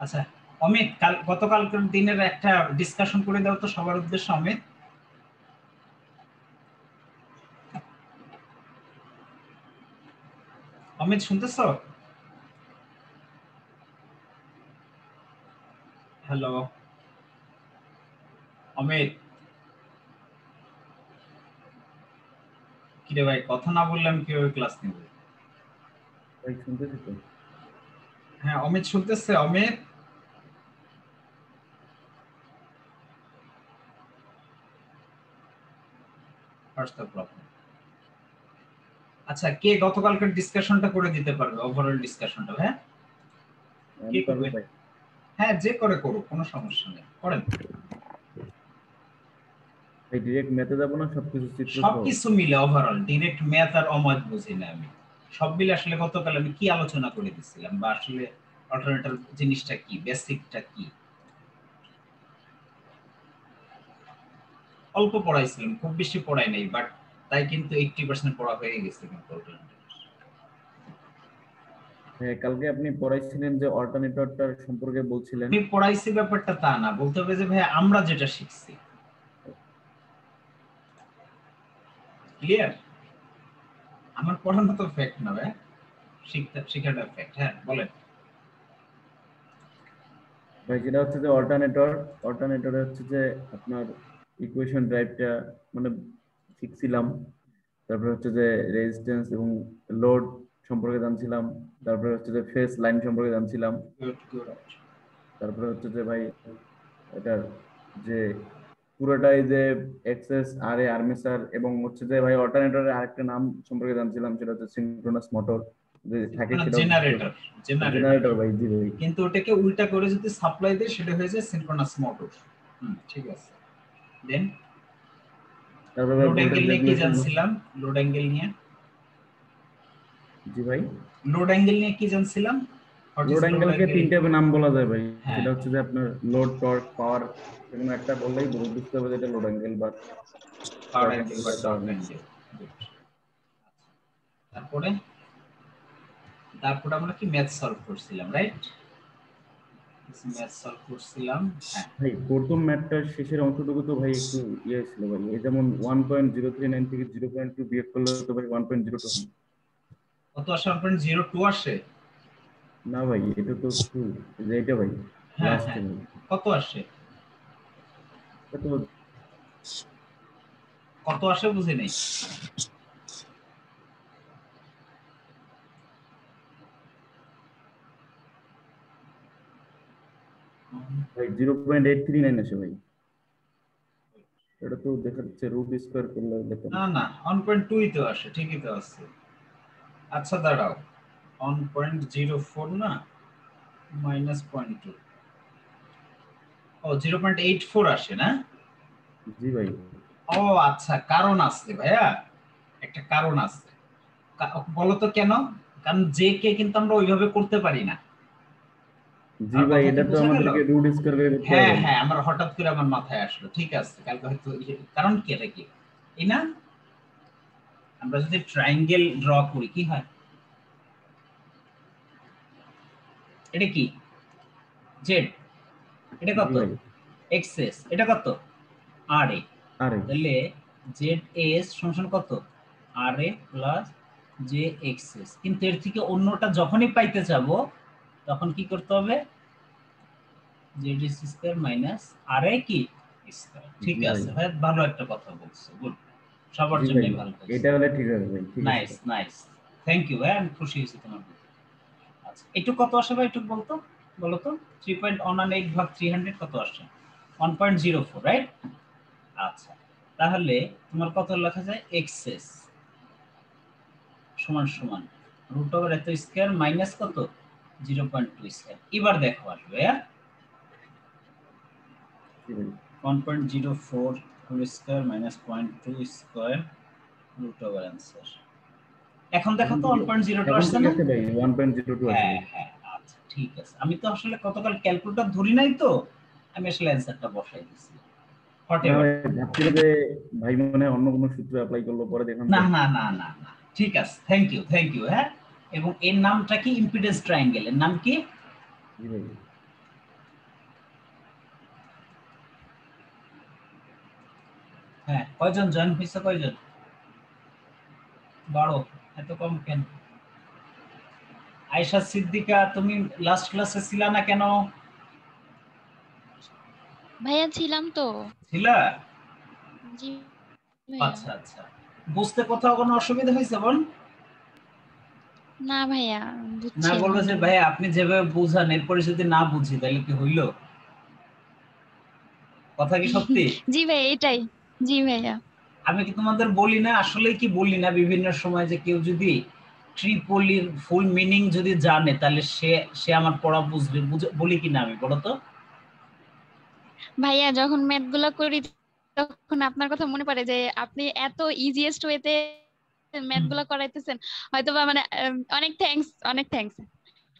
আচ্ছা অমিত, গতকালকের দিনের একটা ডিসকাশন করে দাও তো সবার উদ্দেশ্যে। অমিত, অমিত শুনতেছো? হ্যালো অমিত, কিরে ভাই, কথা না বললে আমি কিভাবে ক্লাস নেব? ভাই শুনতেছি তো। হ্যাঁ অমিত শুনতেছে? Amit, what's the problem? আচ্ছা, কে গতকালকের ডিসকাশনটা করে দিতে পারবে? ওভারঅল ডিসকাশনটা, হ্যাঁ কে আমি পারবো করবে? ভাই। হ্যাঁ যে করে করুক, কোনো সমস্যা নেই, করেন। ভাই ডিরেক্ট ম্যাথে যাবো না সবকিছু চিত্র সহ? সবকিছু মিলে ওভারঅল, ডিরেক্ট ম্যাথ আর অমত বুঝি না আমি। সব মিলে আসলে গতকাল আমি কি আলোচনা করে দিছিলাম, বা আসলে অল্টারনেটর জিনিসটা কি, বেসিকটা কি? অল্প পড়াইছিলাম, খুব বেশি পড়াই নাই, বাট তাই কিন্তু 80% পড়া হয়ে গেছে কিন্তু অল্টারনেটর। হ্যাঁ, কালকে আপনি পড়াইছিলেন যে অল্টারনেটরটার সম্পর্কে বলছিলেন। আমি পড়াইছি ব্যাপারটা তা না, বলতে হবে যে ভাই আমরা যেটা শিখছি। ক্লিয়ার? আমার পড়ানো তো ফ্যাক্ট না ভাই, শিখাটা ফ্যাক্ট। হ্যাঁ বলেন। ভাই যেটা হচ্ছে যে অল্টারনেটরে হচ্ছে যে আপনার ইকুয়েশন ড্রাইভটা মানে শিখছিলাম। তারপরে হচ্ছে যে রেজিস্ট্যান্স এবং লোড সম্পর্কে জানছিলাম। তারপরে হচ্ছে যে ফেজ লাইন সম্পর্কে জানছিলাম। Good good. তারপরে হচ্ছে যে ভাই এটার যে পুরোটাই যে এক্সেস আর এ আর্মেচার এবং হচ্ছে যে ভাই অল্টারনেটরের আরেকটা নাম সম্পর্কে জানছিলাম, সেটা হচ্ছে সিনক্রোনাস মোটর যে থাকে, সিনক্রোনাস সেটাও জেনারেটর। Generator, generator. ভাই জি ভাই। কিন্তু ওটাকে উল্টা করে যদি সাপ্লাই দেয় সেটা হয়ে যায় সিনক্রোনাস মোটর। ঠিক আছে। দেন তারপরে ভাই লোড ভোল্টেজ অ্যাঙ্গেল নিয়ে কি রেগুলেশন। জানছিলাম? লোড অ্যাঙ্গেল নিয়ে, জি ভাই। লোড অ্যাঙ্গেল নিয়ে কি জানছিলাম? হোয়াট ইজ লোড লোড অ্যাঙ্গেলকে অ্যাঙ্গেল? তিনটা নাম বলা যায় ভাই। হ্যাঁ, সেটা হচ্ছে যে আপনার লোড, টর্ক, পাওয়ার, যেকোনো একটা বললেই বুঝতে হবে যে এটা লোড অ্যাঙ্গেল বা পাওয়ার টর্ক অ্যাঙ্গেল অ্যাঙ্গেল বা বা টর্ক পাওয়ার অ্যাঙ্গেল। অ্যাঙ্গেল। তারপরে তারপরে আমরা কি ম্যাথ সলভ করছিলাম, রাইট? ম্যাথ সলভ করছিলাম। হ্যাঁ, ভাই প্রথম ম্যাথটার শেষের অংশটুকু তো ভাই একটু ইয়ে ছিল ভাই, এই যেমন 1.039 থেকে 0.2 বিয়োগ করলে তো ভাই 1.02 হয়। কত আসে? 1.02 আসে? না ভাই, এটা তো টু, যে এটা ভাই হ্যাঁ লাস্টে হ্যাঁ, ভাই। কত আসে? এটা তো কত আসে বুঝি নাই। ভাই 0.839 আসে ভাই। এটা তো দেখা যাচ্ছে রুট স্কোয়ার করলে দেখুন। না না, 1.2 তো আসে, ঠিকই তো আছে। আচ্ছা দাঁড়াও, 1.04 না, -0.2, ও 0.84 আসে না? জি ভাই। ও আচ্ছা, কারণ আছে ভাইয়া, একটা কারণ আছে। বলো তো কেন? কারণ জে কে কিন্তু আমরা ওইভাবে করতে পারি না। জি আর ভাই, কথা কি এটা তো বোঝা গেল? আমাদেরকে রুট স্কোয়ার করে করতে হবে হ্যাঁ ভাই। হ্যাঁ, আমার হঠাৎ করে আমার মাথায় আসলো, ঠিক আছে, কালকে হয়তো কারণ কি, এটা কি এই না, আমরা যদি ট্রায়াঙ্গেল ড্র করি কি হয়? এটা কি? জেড, এটা জি কত? ভাই। এক্সএস, এটা কত? আর এ। আরে তাহলে জেড এস সমান কত? আর এ প্লাস জে এক্সএস। কিন্তু এর থেকে অন্যটা যখনই পাইতে যাব তখন কি করতে হবে? জেড এস স্কয়ার মাইনাস আর এ কি স্কয়ার। ঠিক জি ভাই। আছে ভাই, ভালো একটা কথা বলছো, গুড, সবার জি ভাই, জন্যই ভালো এটা বলছো। হলে ঠিক আছে ভাই, ঠিক আছে নাইস ভাই। নাইস, থ্যাংক ইউ ভাই, আমি খুশি হয়েছি তোমার প্রতি। আচ্ছা, একটু কত আসে ভাই, একটু বলতো, বলো তো। 3.118 ভাগ 300 কত আসে? 1.04, রাইট? আচ্ছা, তাহলে তোমার কত লেখা যায়? এক্সএস সমান সমান রুট ওভার এত স্কয়ার মাইনাস কত? 0.2 স্কয়ার। এবার দেখো আসবে, হ্যাঁ, জি ভাই। 1.04 whole square minus 0.2 square root over answer. এখন দেখো এখন তো থেকে 1.02 এখন আসছে থেকে না? আছে ভাই, 1.02 আছে হ্যাঁ ভাই। হ্যাঁ, আচ্ছা ঠিক আছে। আমি তো আসলে গতকাল ক্যালকুলেটর ধরি নাই তো, আমি আসলে অ্যান্সারটা বসাই দিছি, না হোয়াটএভার। ভাই, ভাবছিল যে ভাই মনে হয় অন্য কোনো সূত্র অ্যাপ্লাই করলো, পরে দেখলাম না যে না না না না, ঠিক আছে, থ্যাংক ইউ থ্যাংক ইউ। হ্যাঁ, এবং এর নামটা কি? ইম্পিডেন্স ট্রায়াঙ্গেল, এর নাম কি? জি ভাই। হ্যাঁ, কয়জন জয়েন হয়েছে, কয়জন? 12। এত কম কেন? আয়েশা সিদ্দিকা, তুমি লাস্ট ক্লাসে ছিলা না কেন? ভাইয়া ছিলাম তো। ছিলা? জি ভাইয়া। আচ্ছা আচ্ছা, বুঝতে কোথাও কোনো অসুবিধা হয়েছে বোন? না ভাইয়া, বুঝছি না, বলবো যে ভাই আপনি যেভাবে বুঝান এরপরে যদি না বুঝি তাহলে কি হইলো? কথা কি সত্যি? জি ভাইয়া, এটাই। জি ভাইয়া। আমি কি তোমাদের বলি না, আসলে কি বলি না বিভিন্ন সময়, যে কেউ যদি ট্রিপলির ফুল মিনিং যদি জানে তাহলে সে সে আমার পড়া বুঝবে, বলি কি না আমি, বলো তো? ভাইয়া যখন ম্যাথ গুলা করি তখন আপনার কথা মনে পড়ে যে আপনি এত ইজিয়েস্ট ওয়েতে ম্যাথ গুলা করাইতেছেন। হয়তোবা মানে অনেক থ্যাঙ্কস, অনেক থ্যাঙ্কস।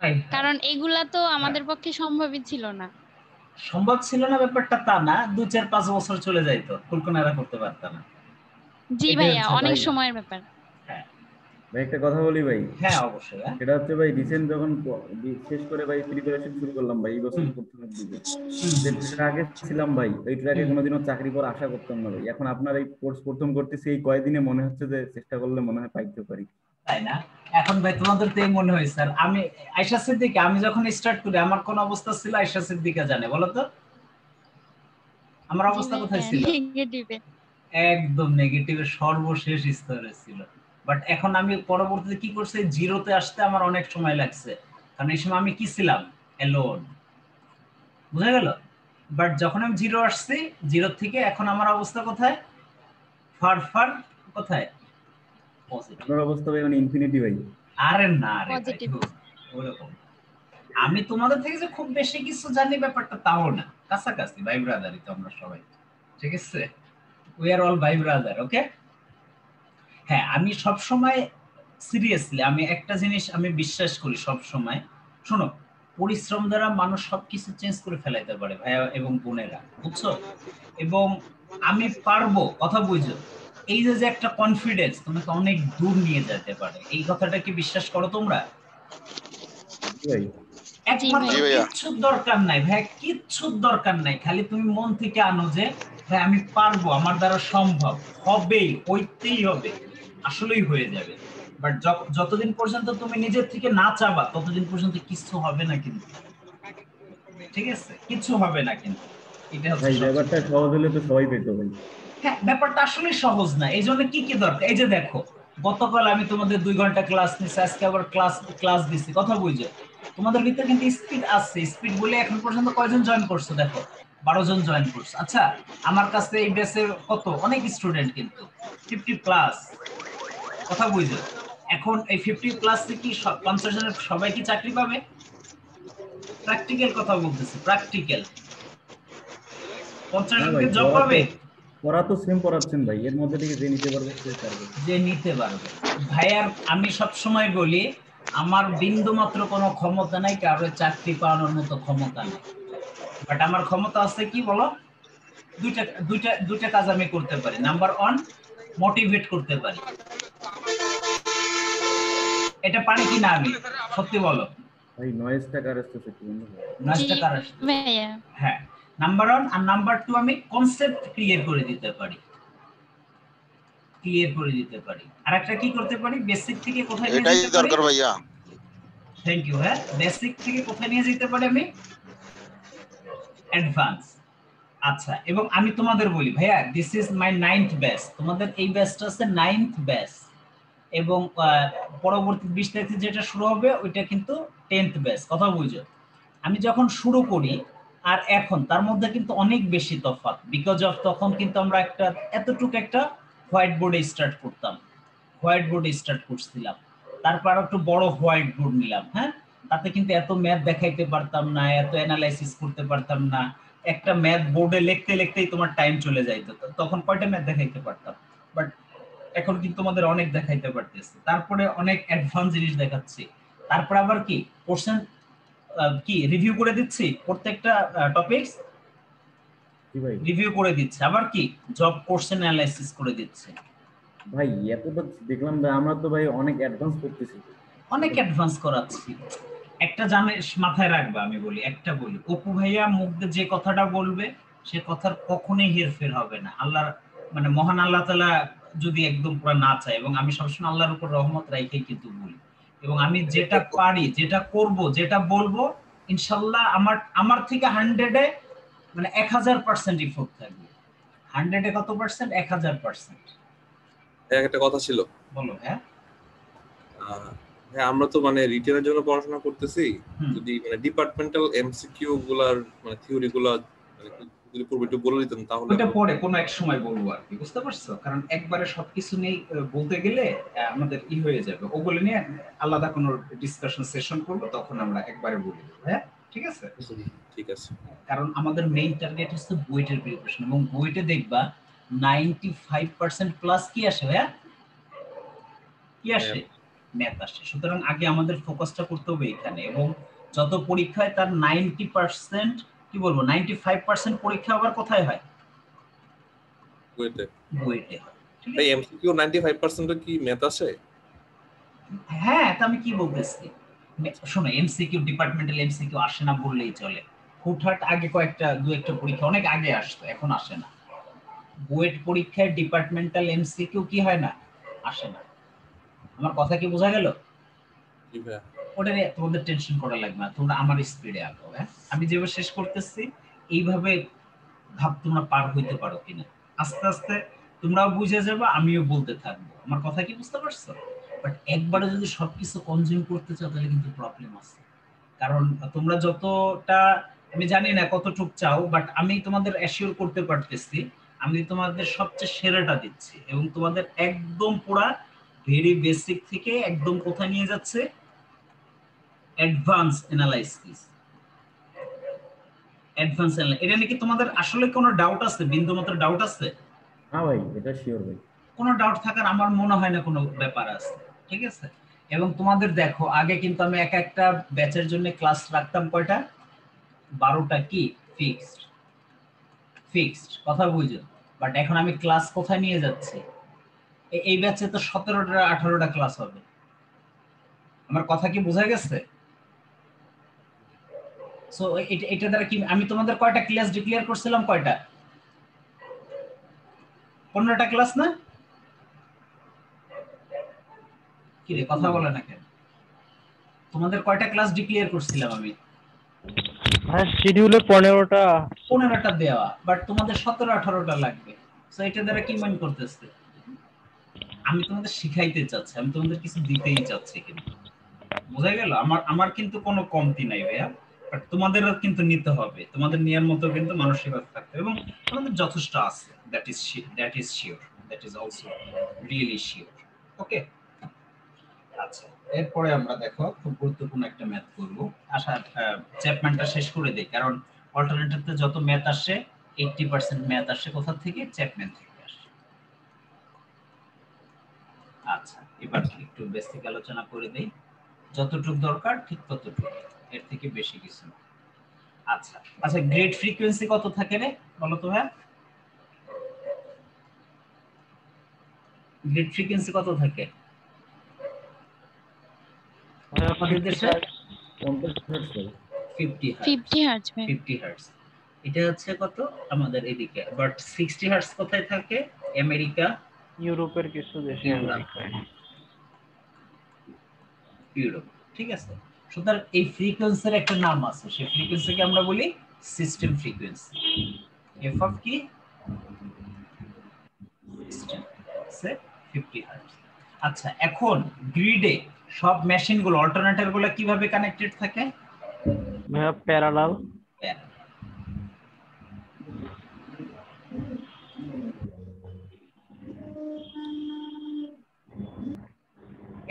তাই? কারণ এগুলা তো হ্যাঁ, আমাদের পক্ষে সম্ভবই ছিল না। সম্ভব ছিল না ব্যাপারটা তা না, 2 4 5 বছর চলে যাইতো ফুলকোনারা করতে পারতাম না। জি এটাই ভাইয়া, হচ্ছে অনেক ভাই, ব্যাপার। সময়ের ব্যাপার। হ্যাঁ ভাই একটা কথা বলি ভাই। হ্যাঁ, অবশ্যই। হ্যাঁ, সেটা হচ্ছে ভাই রিসেন্ট যখন শেষ করে ভাই প্রিপারেশন শুরু করলাম ভাই এই বছর হুম, প্রথমের দিকে, হুম, যে ট্র্যাকে ছিলাম ভাই ওই ট্র্যাকে হুম। কোনোদিনও চাকরি করার আশা করতাম না ভাই। এখন আপনার এই কোর্স প্রথম করতেছি, এই কয়দিনে মনে হচ্ছে যে চেষ্টা করলে মনে হয় পাইতে পারি। তাই না? এখন ভাই তোমাদের তো এই মনে হয়েছে। আর আমি আয়েশা সিদ্দিকা, আমি যখন স্টার্ট করি আমার কোন অবস্থা ছিল আয়েশা সিদ্দিকা জানে, বলো তো আমার জি অবস্থা কোথায় ভাইয়া, ছিল? নেগেটিভে। একদম নেগেটিভের সর্বশেষ স্তরে ছিল। বাট এখন আমি পরবর্তীতে কি করছি, জিরোতে আসতে আমার অনেক সময় লাগছে, কারণ এই সময় আমি কি ছিলাম, অ্যালোন। বুঝা গেল? বাট যখন আমি জিরো আসছি, জিরো থেকে এখন আমার অবস্থা কোথায়, ফার ফার, কোথায়, পজিটিভ। আপনার অবস্থা ভাই মানে ইনফিনিটি ভাই। আরে না রে ভাই, পজিটিভ। ধুর, ওরকম। আমি তোমাদের থেকে যে খুব বেশি কিছু জানি ব্যাপারটা তাও না, কাছাকাছি ভাই ব্রাদারই তো আমরা সবাই, ঠিক আছে? উই আর অল ভাই ব্রাদার, ওকে? হ্যাঁ, আমি সব সময় সিরিয়াসলি আমি একটা জিনিস আমি বিশ্বাস করি সব সময়। শোনো, পরিশ্রম দ্বারা মানুষ সবকিছু চেঞ্জ করে ফেলাইতে পারে ভাইয়া এবং বোনেরা, বুঝছো? এবং আমি পারবো, কথা বুঝো, এই যে যে একটা কনফিডেন্স তোমাকে অনেক দূর নিয়ে যেতে পারে, এই কথাটা কি বিশ্বাস করো তোমরা? জি ভাই। জি একমাত্র ভাইয়া। কিচ্ছুর দরকার নাই ভাই, কিচ্ছুর দরকার নাই, খালি তুমি মন থেকে আনো যে ভাই আমি পারবো, আমার দ্বারা সম্ভব, হবেই, হইতেই হবে, আসলেই হয়ে যাবে। বাট যতদিন পর্যন্ত তুমি নিজের থেকে না চাবা ততদিন পর্যন্ত কিচ্ছু হবে না কিন্তু, ঠিক আছে? কিচ্ছু হবে না কিন্তু, এটা হচ্ছে ভাই সবচেয়ে ব্যাপারটা বড়। সহজ হলে তো সবাই পেতো ভাই। হ্যাঁ, ব্যাপারটা আসলে সহজ না, এই জন্য কি কি দরকার, এই যে দেখো, গতকাল আমি তোমাদের 2 ঘন্টা ক্লাস নিচ্ছি, আজকে আবার ক্লাস ক্লাস দিচ্ছি, কথা বুঝছো? তোমাদের ভিতরে কিন্তু স্পিড আছে, স্পিড বলে এখন পর্যন্ত কয়জন জয়েন করছো দেখো, 12 জন জয়েন করছো। আচ্ছা, আমার কাছে এই ব্যাচে কত অনেক স্টুডেন্ট কিন্তু 50+, কথা বুঝছো? এখন এই 50+ কি 50 জনের সবাই কি চাকরি পাবে? প্র্যাকটিক্যাল কথা বলতেছি, প্র্যাকটিক্যাল। পঞ্চাশ না জন ভাই, কি জব পাবে? পড়া তো সেম পড়াচ্ছেন ভাই, এর মধ্যে থেকে যে নিতে পারবে সে পারবে। যে নিতে পারবে। ভাইয়ার আমি সব সময় বলি, আমার বিন্দু মাত্র কোনো ক্ষমতা নাই কারো চাকরি পাওয়ানোর মতো ক্ষমতা নাই, বাট আমার ক্ষমতা আছে কি বলো, দুইটা দুইটা দুইটা কাজ আমি করতে পারি। নাম্বার ওয়ান, মোটিভেট করতে পারি। এটা পারি কি না আমি, সত্যি বলো? ভাই নয়েজটা কার আসতেছে একটু বন্ধ করো। জি নয়েজটা কার আসতেছে? ভাইয়া। হ্যাঁ, নাম্বার ওয়ান। আর নাম্বার টু, আমি কনসেপ্ট ক্লিয়ার করে দিতে পারি, ক্লিয়ার করে দিতে পারি। আর একটা কি করতে পারি, বেসিক থেকে কোথায় নিয়ে এটাই যেতে পারি? দরকার ভাইয়া। Thank you. হ্যাঁ, বেসিক থেকে কোথায় নিয়ে যেতে পারি আমি, অ্যাডভান্স। আচ্ছা, এবং আমি তোমাদের বলি ভাইয়া, this is my 9th batch, তোমাদের এই ব্যাচটা আছে 9th ব্যাচ, এবং পরবর্তী 20 তারিখে যেটা শুরু হবে ওইটা কিন্তু 10th ব্যাচ, কথা বুঝো? আমি যখন শুরু করি আর এখন তার মধ্যে কিন্তু অনেক বেশি তফাৎ, বিকজ অফ তখন কিন্তু আমরা একটা এতটুকু একটা হোয়াইট বোর্ডে স্টার্ট করতাম, হোয়াইট বোর্ডে স্টার্ট করছিলাম, তারপর একটু বড় হোয়াইট বোর্ড নিলাম। হ্যাঁ, তাতে কিন্তু এত ম্যাথ দেখাইতে পারতাম না, এত অ্যানালাইসিস করতে পারতাম না, একটা ম্যাথ বোর্ডে লিখতে লিখতেই তোমার টাইম চলে যাইতো, তখন কয়টা ম্যাথ দেখাইতে পারতাম। বাট এখন কিন্তু তোমাদের অনেক দেখাইতে পারতেছে, তারপরে অনেক অ্যাডভান্স জিনিস দেখাচ্ছি, তারপর আবার কি কোশ্চেন কি রিভিউ করে দিচ্ছি, প্রত্যেকটা টপিকস জি ভাই। রিভিউ করে দিচ্ছে, আবার কি জব কোশ্চেন অ্যানালাইসিস করে দিচ্ছে। ভাই এতটা দেখলাম যে আমরা তো ভাই অনেক অ্যাডভান্স করতেছি। অনেক অ্যাডভান্স করাচ্ছি। একটা জানিস, মাথায় রাখবা, আমি বলি, একটা বলি, অপু ভাইয়া মুখ দিয়ে যে কথাটা বলবে সে কথার কখনোই হেরফের হবে না, আল্লাহর মানে মহান আল্লাহ তাআলা যদি একদম পুরো না চায়, এবং আমি সবসময় আল্লাহর উপর রহমত রাখেই কিন্তু বলি, এবং আমি যেটা পারি, যেটা করব, যেটা বলবো, ইনশাআল্লাহ আমার থেকে 100-এ মানে 1000% ইফোর্ট থাকবে। 100-এ কত পার্সেন্ট? 1000%। একটা কথা ছিল, বলো। হ্যাঁ হ্যাঁ আমরা তো মানে রিটেনের জন্য পড়াশোনা করতেছি, যদি মানে ডিপার্টমেন্টাল এমসিকিউ গুলার মানে থিওরি গুলা মানে যদি পূর্বে একটু বলে দিতেন তাহলে। ওটা পরে কোনো এক সময় বলবো আর কি, বুঝতে পারছো? কারণ একবারে সবকিছু নেই বলতে গেলে আমাদের হয়ে যাবে। ওগুলো নিয়ে আলাদা কোনো ডিসকাশন সেশন করবো, তখন আমরা একবারে বলে দেবো। হ্যাঁ ঠিক আছে, ঠিক আছে। কারণ আমাদের মেইন টার্গেট হচ্ছে বুয়েটের প্রিপারেশন, এবং বুয়েটে দেখবা 95% প্লাস কি আসে ভাইয়া? কি আসে? ম্যাথ আসে। সুতরাং আগে আমাদের ফোকাসটা করতে হবে এখানে, এবং যত পরীক্ষায় তার 90% কি বলবো 95% পরীক্ষা আবার কোথায় হয়? বুয়েটে। বুয়েটে হয়। ঠিক এই আছে, এমসিকিউ 95% কি ম্যাথ আসে? হ্যাঁ তা আমি কি বলতেছি, শোনো, এমসিকিউ ডিপার্টমেন্টাল এমসিকিউ আসে না বললেই চলে। হুটহাট আগে দু একটা পরীক্ষা অনেক আগে আসতো, এখন আসে না। বুয়েট পরীক্ষায় ডিপার্টমেন্টাল এমসিকিউ কি হয় না? আসে না। আমার কথা কি বোঝা গেল? জি ভাইয়া। ওটা নিয়ে তোমাদের টেনশন করা লাগবে না, তোমরা আমার স্পিডে আঁকো। হ্যাঁ আমি যেভাবে শেষ করতেছি এইভাবে ধাপ তোমরা পার হইতে পারো কিনা, আস্তে আস্তে তোমরাও বুঝে যাবে, আমিও বলতে থাকবো। আমার কথা কি বুঝতে পারছো? বাট একবারে যদি সবকিছু কনজিউম করতে চাও তাহলে কিন্তু প্রবলেম আছে। কারণ তোমরা যতটা, আমি জানি না কতটুকু চাও, বাট আমি তোমাদের অ্যাসিওর করতে পারতেছি আমি তোমাদের সবচেয়ে সেরাটা দিচ্ছি, এবং তোমাদের একদম পুরা ভেরি বেসিক থেকে একদম কোথায় নিয়ে যাচ্ছে, অ্যাডভান্স অ্যানালাইসিস। অ্যাডভান্স অ্যানালাইসিস, এটা নাকি তোমাদের আসলে কোনো ডাউট আছে? বিন্দু মাত্র ডাউট আছে? হ্যাঁ ভাই, এটা শিওর ভাই। কোনো ডাউট থাকার আমার মনে হয় না কোনো ব্যাপার আছে। ঠিক আছে, এবং তোমাদের দেখো আগে কিন্তু আমি এক একটা ব্যাচের জন্য ক্লাস রাখতাম কয়টা? 12টা কি ফিক্সড, কথা বুঝো। বাট এখন আমি ক্লাস কোথায় নিয়ে যাচ্ছি? এই ব্যাচে তো 17টা 18টা ক্লাস হবে। আমার কথা কি বোঝা গেছে? সো এটা দ্বারা কি আমি তোমাদের কয়টা ক্লাস ডিক্লেয়ার করছিলাম? কয়টা? 15টা ক্লাস না? কি রে কথা বলে না কেন? তোমাদের কয়টা ক্লাস ডিক্লেয়ার করছিলাম আমি? হ্যাঁ শিডিউলে 15টা। 15টা দেওয়া, বাট তোমাদের 17-18টা লাগবে। সো এটা দ্বারা কি মান করতেছে? আমি তোমাদের শিখাইতে চাচ্ছি, আমি তোমাদের কিছু দিতেই চাচ্ছি, কিন্তু বোঝা গেল? আমার কিন্তু কোনো কমতি নাই ভাইয়া, বাট তোমাদেরও কিন্তু নিতে হবে, তোমাদের নেয়ার মতো কিন্তু মানসিকতা থাকতে হবে, এবং তোমাদের যথেষ্ট আছে। That is sure, that is also really sure. Okay, আচ্ছা এরপরে আমরা দেখো খুব গুরুত্বপূর্ণ একটা ম্যাথ করব। আশা চ্যাপম্যানটা শেষ করে দেই, কারণ অল্টারনেটিভতে যত ম্যাথ আসে 80% ম্যাথ আসে কোথা থেকে? চ্যাপম্যান থেকে আসে। আচ্ছা এবার একটু বেসিক আলোচনা করে দেই, যতটুকু দরকার ঠিক ততটুকু, এর থেকে বেশি কিছু না। আচ্ছা আচ্ছা, গ্রেড ফ্রিকোয়েন্সি কত থাকে রে বলো তো ভাই? গ্রেড ফ্রিকোয়েন্সি কত থাকে আমাদের দেশে? 50 হার্টজ ভাই। 50 হার্টজ। 50 হার্টজ 50 হার্টজ এটা হচ্ছে কত আমাদের এদিকে, বাট 60 হার্টজ কোথায় থাকে? আমেরিকা, ইউরোপের কিছু দেশে, আমেরিকায়। ইউরোপ। ঠিক আছে, সুতরাং এই ফ্রিকোয়েন্সির একটা নাম আছে, সেই ফ্রিকোয়েন্সিকে আমরা বলি সিস্টেম ফ্রিকোয়েন্সি। এফ অফ কি? সিস্টেম সে 50 হার্টজ। আচ্ছা এখন গ্রিডে সব মেশিনগুলো অল্টারনেটরগুলো কিভাবে কানেক্টেড থাকে? প্যারালাল।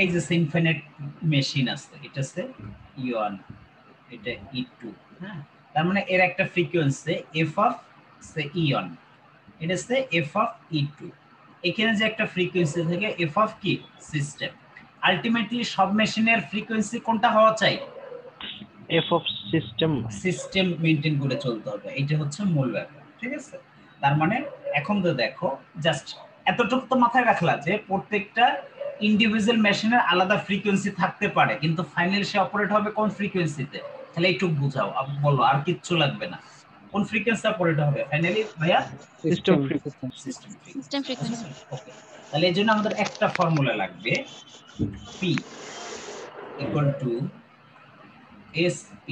এই যে ইনফিনিট মেশিন আছে, এটা হচ্ছে E1, এটা E2। হ্যাঁ, তার মানে এর একটা ফ্রিকোয়েন্সি এফ অফ E1, এটা হচ্ছে এফ অফ E2। এখানে যে একটা ফ্রিকোয়েন্সি থাকে এফ অফ কি? সিস্টেম। আলটিমেটলি সব মেশিনের ফ্রিকোয়েন্সি কোনটা হওয়া চাই? F of system. System maintain করে চলতে হবে, এটা হচ্ছে মূল ব্যাপার। ঠিক আছে, তার মানে এখন তো দেখো জাস্ট এতটুকু তো মাথায় রাখলা যে প্রত্যেকটা ইন্ডিভিজুয়াল মেশিনের আলাদা ফ্রিকোয়েন্সি থাকতে পারে, কিন্তু ফাইনালি সে অপারেট হবে কোন ফ্রিকোয়েন্সিতে? তাহলে একটু বুঝাও, বলো, আর কিচ্ছু লাগবে না। কোন ফ্রিকোয়েন্সি অপারেটর হবে ফাইনালি ভাইয়া? System system system frequency. Okay, তাহলে এর জন্য আমাদের একটা ফর্মুলা লাগবে, p ইকুয়াল টু sp,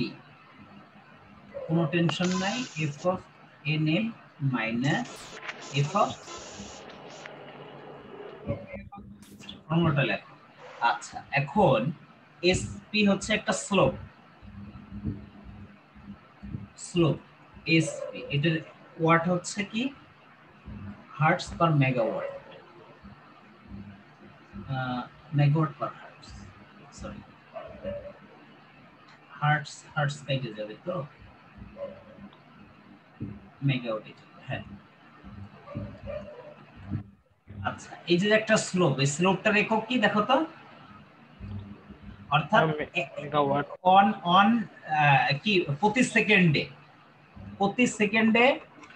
কোনো টেনশন নাই, f of nl minus f of, ফর্মুলাটা লেখো। আচ্ছা, এখন sp হচ্ছে একটা স্লোপ, sp, এটার ওয়াট হচ্ছে কি হার্টজ পার megawatt, megawatt per hertz, sorry hertz কেটে যাবে তো মেগাওয়াট, হ্যাঁ। আচ্ছা, এই যে একটা স্লোপ, এই স্লোপটার একক কি দেখো তো, অর্থাৎ মেগাওয়াট অন কি প্রতি সেকেন্ডে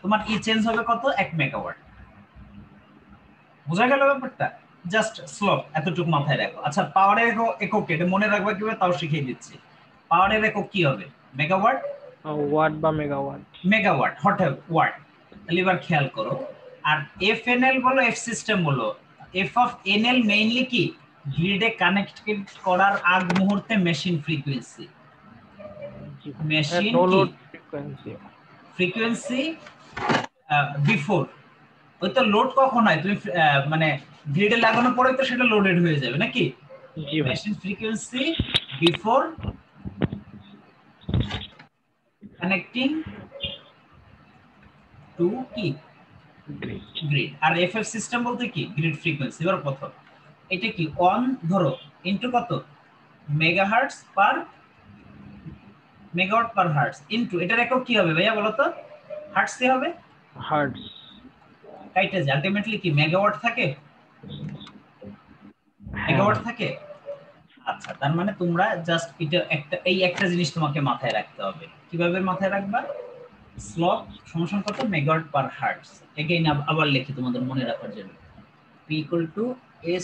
তোমার ই চেঞ্জ হবে কত, 1 মেগাওয়াট। বোঝা গেল ব্যাপারটা? জাস্ট স্লোপ এতটুকু মাথায় রাখো। আচ্ছা, পাওয়ারের একক এটা মনে রাখবা কিভাবে তাও শিখিয়ে দিচ্ছি। পাওয়ারের একক কি হবে, মেগাওয়াট, ওয়াট বা মেগাওয়াট, মেগাওয়াট হট ওয়াট। তাহলে এবার খেয়াল করো, আর এফএনএল বলো এফ সিস্টেম বলো, এফ অফ এনএল মেইনলি কি গ্রিডে কানেক্টেড করার আগ মুহূর্তে মেশিন ফ্রিকোয়েন্সি, মেশিন নো কি লোড ফ্রিকোয়েন্সি বিফোর, ওই তো লোড কখন হয় তুমি মানে গ্রিডে লাগানোর পরে তো সেটা লোডেড হয়ে যাবে নাকি, জি ভাই, machine frequency before connecting two কি গ্রিড। আর এফএফ সিস্টেম বলতে কি গ্রিড ফ্রিকোয়েন্সি। এবার প্রথম এটা কি অন ধরো ইনটু কত মেগাহার্টজ পার মেগাওয়াট পার হার্টজ ইনটু এটার একক কি হবে ভাইয়া বলো তো, হার্টজ কি হবে, হার্টজ, কাইটে যে আলটিমেটলি কি মেগাওয়াট থাকে, মেগাওয়াট থাকে। আচ্ছা, তার মানে তোমরা জাস্ট এটা একটা জিনিস তোমাকে মাথায় রাখতে হবে। কিভাবে মাথায় রাখবা, স্লোপ সমান কত মেগাওয়াট পার হার্টজ। এগেইন আবার লিখি তোমাদের মনে রাখার জন্য, p ইকুয়াল টু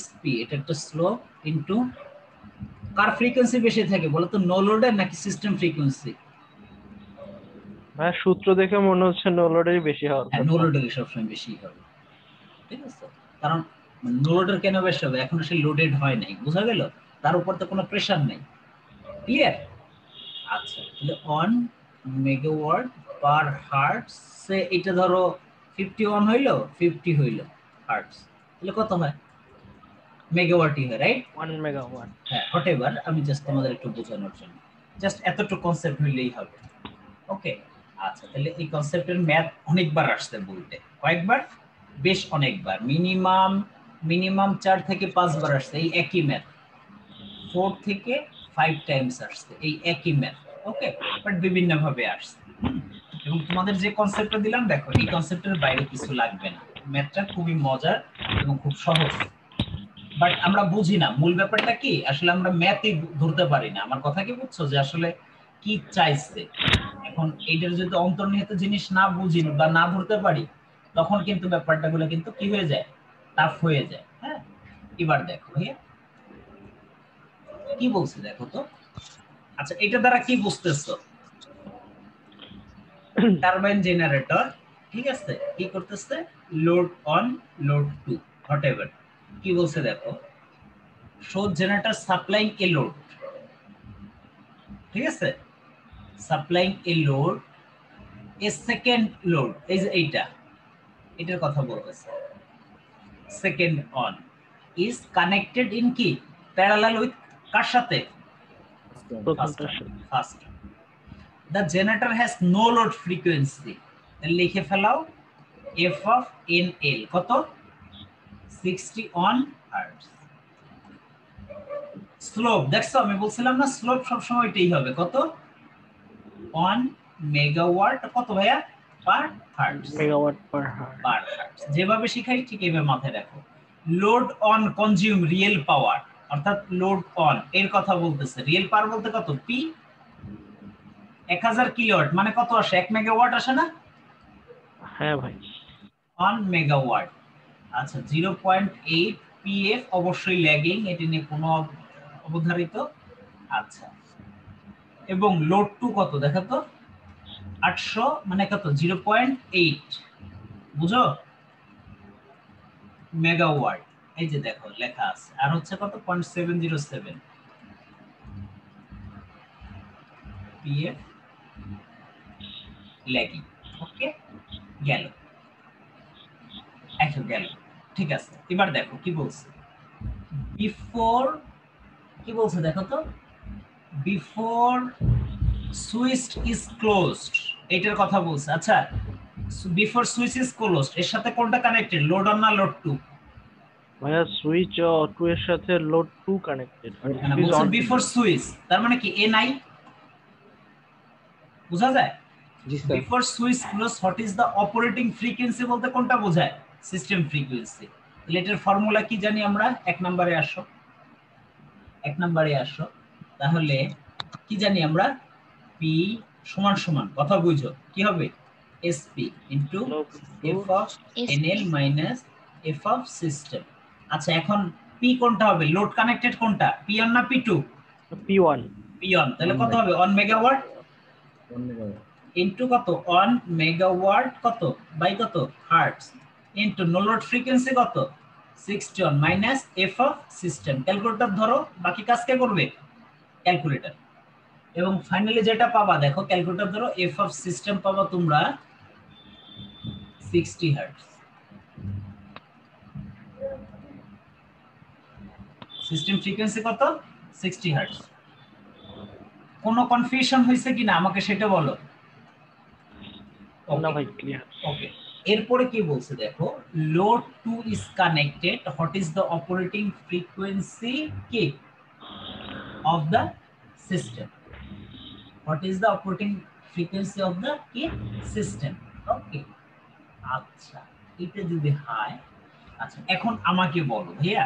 sp, এটা একটা স্লোপ ইনটু কার ফ্রিকোয়েন্সি বেশি থাকে বলো তো, নো লোডের নাকি সিস্টেম ফ্রিকোয়েন্সি? ভাই সূত্র দেখে মনে হচ্ছে নো লোডেরই বেশি হওয়ার হ্যাঁ, নো লোডের সবসময় বেশি হবে, ঠিক আছে? কারণ নো লোডের কেন বেশি হবে, এখনো সে লোডেড হয় নাই, বোঝা গেল? তার উপর তো কোনো প্রেসার নেই, ক্লিয়ার? আচ্ছা, তাহলে 1 মেগাওয়াট পার হার্টজ, সে এটা ধরো 51 হইলো 50 হইলো হার্টজ, তাহলে কত হয়, মেগাওয়াটই হয়, রাইট? 1 মেগাওয়াট। হ্যাঁ, হোয়াটএভার, আমি জাস্ট তোমাদের একটু বোঝানোর জন্য, জাস্ট এতটুকু কনসেপ্ট হইলেই হবে। ওকে, আচ্ছা, তাহলে এই কনসেপ্টের ম্যাথ অনেকবার আসছে বলতে, কয়েকবার, বেশ অনেকবার, মিনিমাম 4 থেকে 5 বার আসছে এই একই ম্যাথ, 4 থেকে 5 টাইমস আসছে এই একই ম্যাথ। ওকে, বাট বিভিন্ন ভাবে আসছে। এবং তোমাদের যে কনসেপ্টটা দিলাম দেখো, এই কনসেপ্টের বাইরে কিছু লাগবে না, ম্যাথটা খুবই মজার এবং খুব সহজ, বাট আমরা বুঝি না মূল ব্যাপারটা কি, আসলে আমরা ম্যাথই ধরতে পারি না। আমার কথা কি বুঝছো, যে আসলে কি চাইছে। এখন এইটার যদি অন্তর্নিহিত জিনিস না বুঝি বা না ধরতে পারি, তখন কিন্তু ব্যাপারটা গুলো কিন্তু কি হয়ে যায়, টাফ হয়ে যায়। হ্যাঁ, এবার দেখো ভাইয়া কি বলছে দেখো তো। আচ্ছা, এটা দ্বারা কি বুঝতেছো, টারবাইন জেনারেটর, ঠিক আছে, কি করতেছে, load on load to whatever, কি বলছে দেখো, show generator supplying a load, ঠিক আছে, supplying a load, a second load, এই যে এটার কথা বলতেছে, second on is connected in কি প্যারালাল উইথ কার সাথে, first. The generator has no load frequency, লিখে ফেলাও f of nl কত, 60 on hertz। স্লোপ দেখছো, আমি বলছিলাম না স্লোপ সবসময় এটাই হবে, কত, 1 মেগাওয়াট কত ভাইয়া পার হার্টজ, মেগাওয়াট পার হার্টজ। যেভাবে শিখাই ঠিক এইভাবে মাথায় রাখো। Load on consume real power, অর্থাৎ লোড অন এর কথা বলতেছে, রিয়েল পাওয়ার বলতে কত, পি 1000 কিলোওয়াট মানে কত আসে, 1 মেগাওয়াট আসে না? হ্যাঁ ভাই, 1 মেগাওয়াট। আচ্ছা, 0.8 পিএফ, অবশ্যই ল্যাগিং, এটি নিয়ে কোনো অবধারিত। আচ্ছা, এবং লোড টু কত দেখো তো, 800 মানে কত 0.8 বুঝো মেগাওয়াট এই যে দেখো লেখা আছে আর হচ্ছে কত 0.707 পিএফ ল্যাগিং ওকে গেল এখন গেল ঠিক আছে এবার দেখো কি বলছে বিফোর কি বলছে দেখো তো বিফোর সুইচ ইজ ক্লোজড এটার কথা বলছে আচ্ছা বিফোর সুইচ ইজ ক্লোজড এর সাথে কোনটা কানেক্টেড লোড অন না লোড টু ভাইয়া সুইচ 2 এর সাথে লোড 2 কানেক্টেড এখানে বলছে বিফোর সুইচ তার মানে কি এ নাই বোঝা যায় জি sir before switch close what is the operating frequency বলতে কোনটা বোঝায় সিস্টেম ফ্রিকোয়েন্সি তাহলে এটার ফর্মুলা কি জানি আমরা এক নম্বরে আসো তাহলে কি জানি আমরা পি সমান সমান কথা বুঝো কি হবে SP into F of NL minus F of system আচ্ছা এখন পি কোনটা হবে লোড কানেক্টেড কোনটা পি অন না P to P1 P on তাহলে কত হবে 1 মেগাওয়াট 1 মেগাওয়াট ইনটু কত 1 মেগাওয়াট কত বাই কত hertz into no load frequency কত 61 minus F of system calculator ধরো বাকি কাজ কে করবে ক্যালকুলেটর এবং ফাইনালি যেটা পাবা দেখো ক্যালকুলেটর ধরো এফ অফ সিস্টেম পাবা তোমরা 60 হার্টজ সিস্টেম ফ্রিকোয়েন্সি কত 60 হার্টজ কোনো কনফিউশন হয়েছে কিনা আমাকে সেটা বলো না ভাই ক্লিয়ার ওকে এরপরে কি বলছে দেখো load 2 is connected what is the operating frequency কি of the system what is the operating frequency of the কি system ওকে আচ্ছা এটা যদি হয় আচ্ছা এখন আমাকে বলো ভাইয়া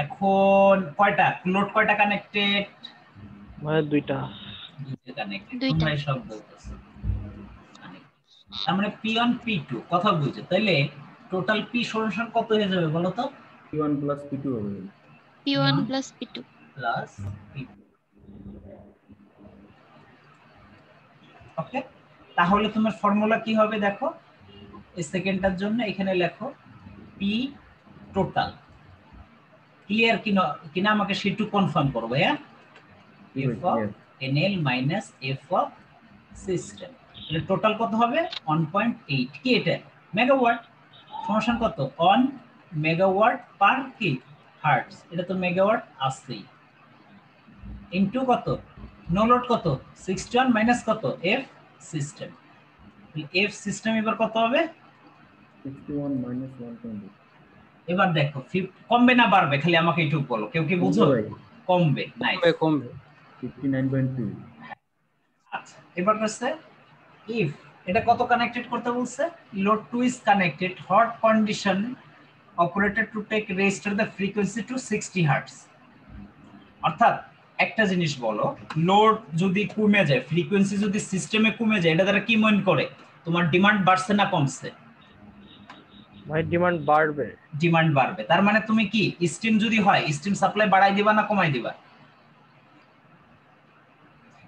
এখন কয়টা লোড কয়টা কানেক্টেড মানে দুইটা কানেক্টেড দুইটা। তোমরা সব বলতেছো তার মানে p1 p2 কথা বুঝছো তাহলে টোটাল p সমান কত হয়ে যাবে বলো তো P1 plus P2 হবে P1 plus P2 plus p2 ওকে তাহলে তোমার ফর্মুলা কি হবে দেখো এই সেকেন্ডটার জন্য এখানে লেখো পি টোটাল ক্লিয়ার কিনা আমাকে সেটু কনফার্ম করো ভাইয়া F of NL minus F of system এর টোটাল কত হবে 1.8 কি এটা মেগাওয়াট সমান কত 1 মেগাওয়াট পার কি হার্টজ এটা তো মেগাওয়াট আসছেই ইনটু কত নো লোড কত 61 মাইনাস কত এফ সিস্টেম এফ সিস্টেম এবার কত হবে 61 minus 120 এবার দেখো কমবে না বাড়বে খালি আমাকে একটু বলো কেউ কি বুঝো কমবে নাইস কমবে 59.2 আচ্ছা এবার হচ্ছে ইফ এটা কত কানেক্টেড করতে বলছে load 2 is connected hot condition operator to take register the frequency to 60 hertz অর্থাৎ একটা জিনিস বলো লোড যদি কমে যায় ফ্রিকোয়েন্সি যদি সিস্টেমে কমে যায় এটা দ্বারা কি মনে করে তোমার ডিমান্ড বাড়ছে না কমছে ভাই ডিমান্ড বাড়বে তার মানে তুমি কি স্টিম যদি হয় স্টিম সাপ্লাই বাড়াই দিবা না কমাই দিবা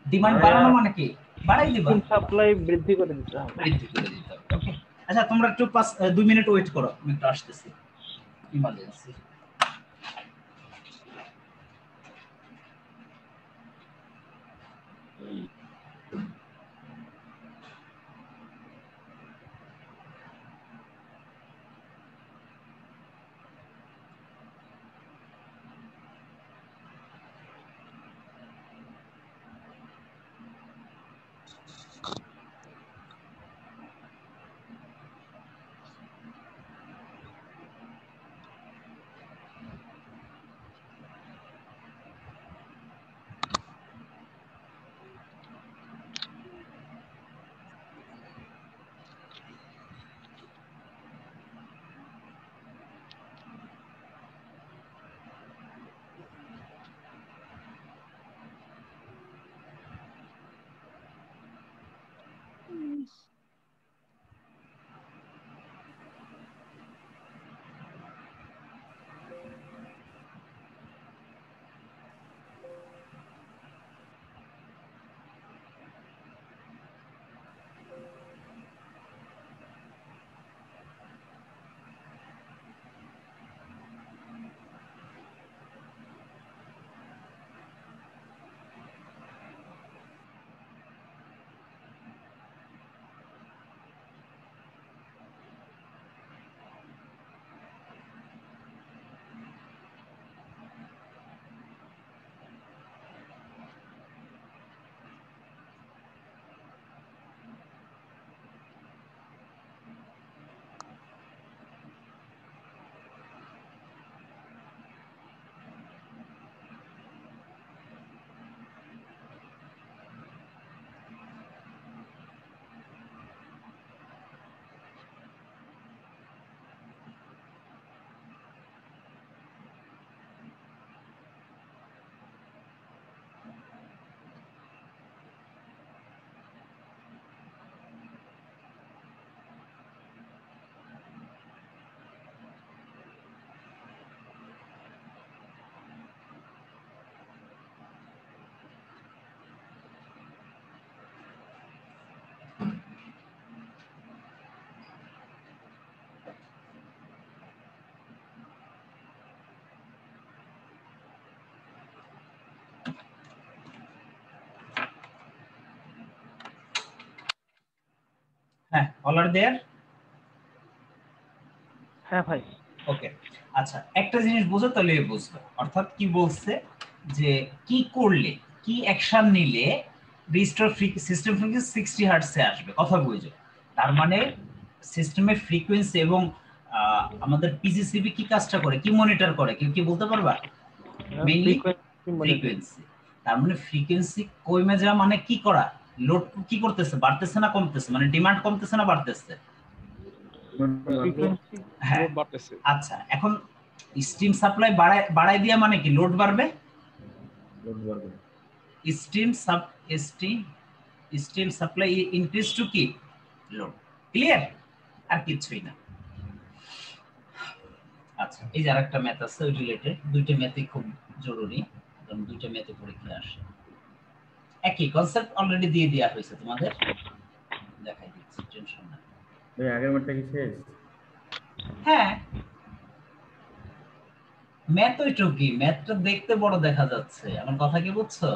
ডিমান্ড বাড়ানো মানে কি বাড়াই দিবা সাপ্লাই বৃদ্ধি করে দিতে হবে ওকে আচ্ছা তোমরা একটু 2 মিনিট ওয়েট করো আমি একটু আসতেছি ইমার্জেন্সি হ্যাঁ, অল আর দেয়ার। হ্যাঁ ভাই। ওকে, আচ্ছা একটা জিনিস বুঝো তাহলে বুঝবে, অর্থাৎ কি বলছে যে কি করলে, কি অ্যাকশন নিলে রিস্টোর সিস্টেম ফ্রিকোয়েন্সি 60 হার্টজে আসবে, কথা বুঝো। তার মানে সিস্টেমের ফ্রিকোয়েন্সি এবং আমাদের পিজিসিবি কি কাজটা করে, কি মনিটর করে, কেউ কি বলতে পারবা? Mainly frequency. তার মানে ফ্রিকোয়েন্সি কমে যাওয়া মানে কি করা, লোড কি করতেছে, বাড়তেছে না কমতেছে, মানে ডিমান্ড কমতেছে না বাড়তেছে? হ্যাঁ, আচ্ছা এখন স্ট্রিম সাপ্লাই বাড়াই দিয়া মানে কি লোড বাড়বে, স্ট্রিম সাপ্লাই ইনক্রিজ টু কি লোড, ক্লিয়ার? আর কিছুই না। আচ্ছা এই যে আরেকটা ম্যাথ আছে ওই রিলেটেড, দুইটা ম্যাথই খুব জরুরি, কারণ দুইটা ম্যাথে পরীক্ষায় আসে। একই কনসেপ্ট অলরেডি দিয়ে দেওয়া হয়েছে তোমাদের, দেখাই দিচ্ছি, টেনশন না। ভাই আগের ম্যাথটা কি শেষ? হ্যাঁ, ম্যাথ ওইটুকুই, ম্যাথটা দেখতে বড় দেখা যাচ্ছে, আমার কথা কি বুঝছো?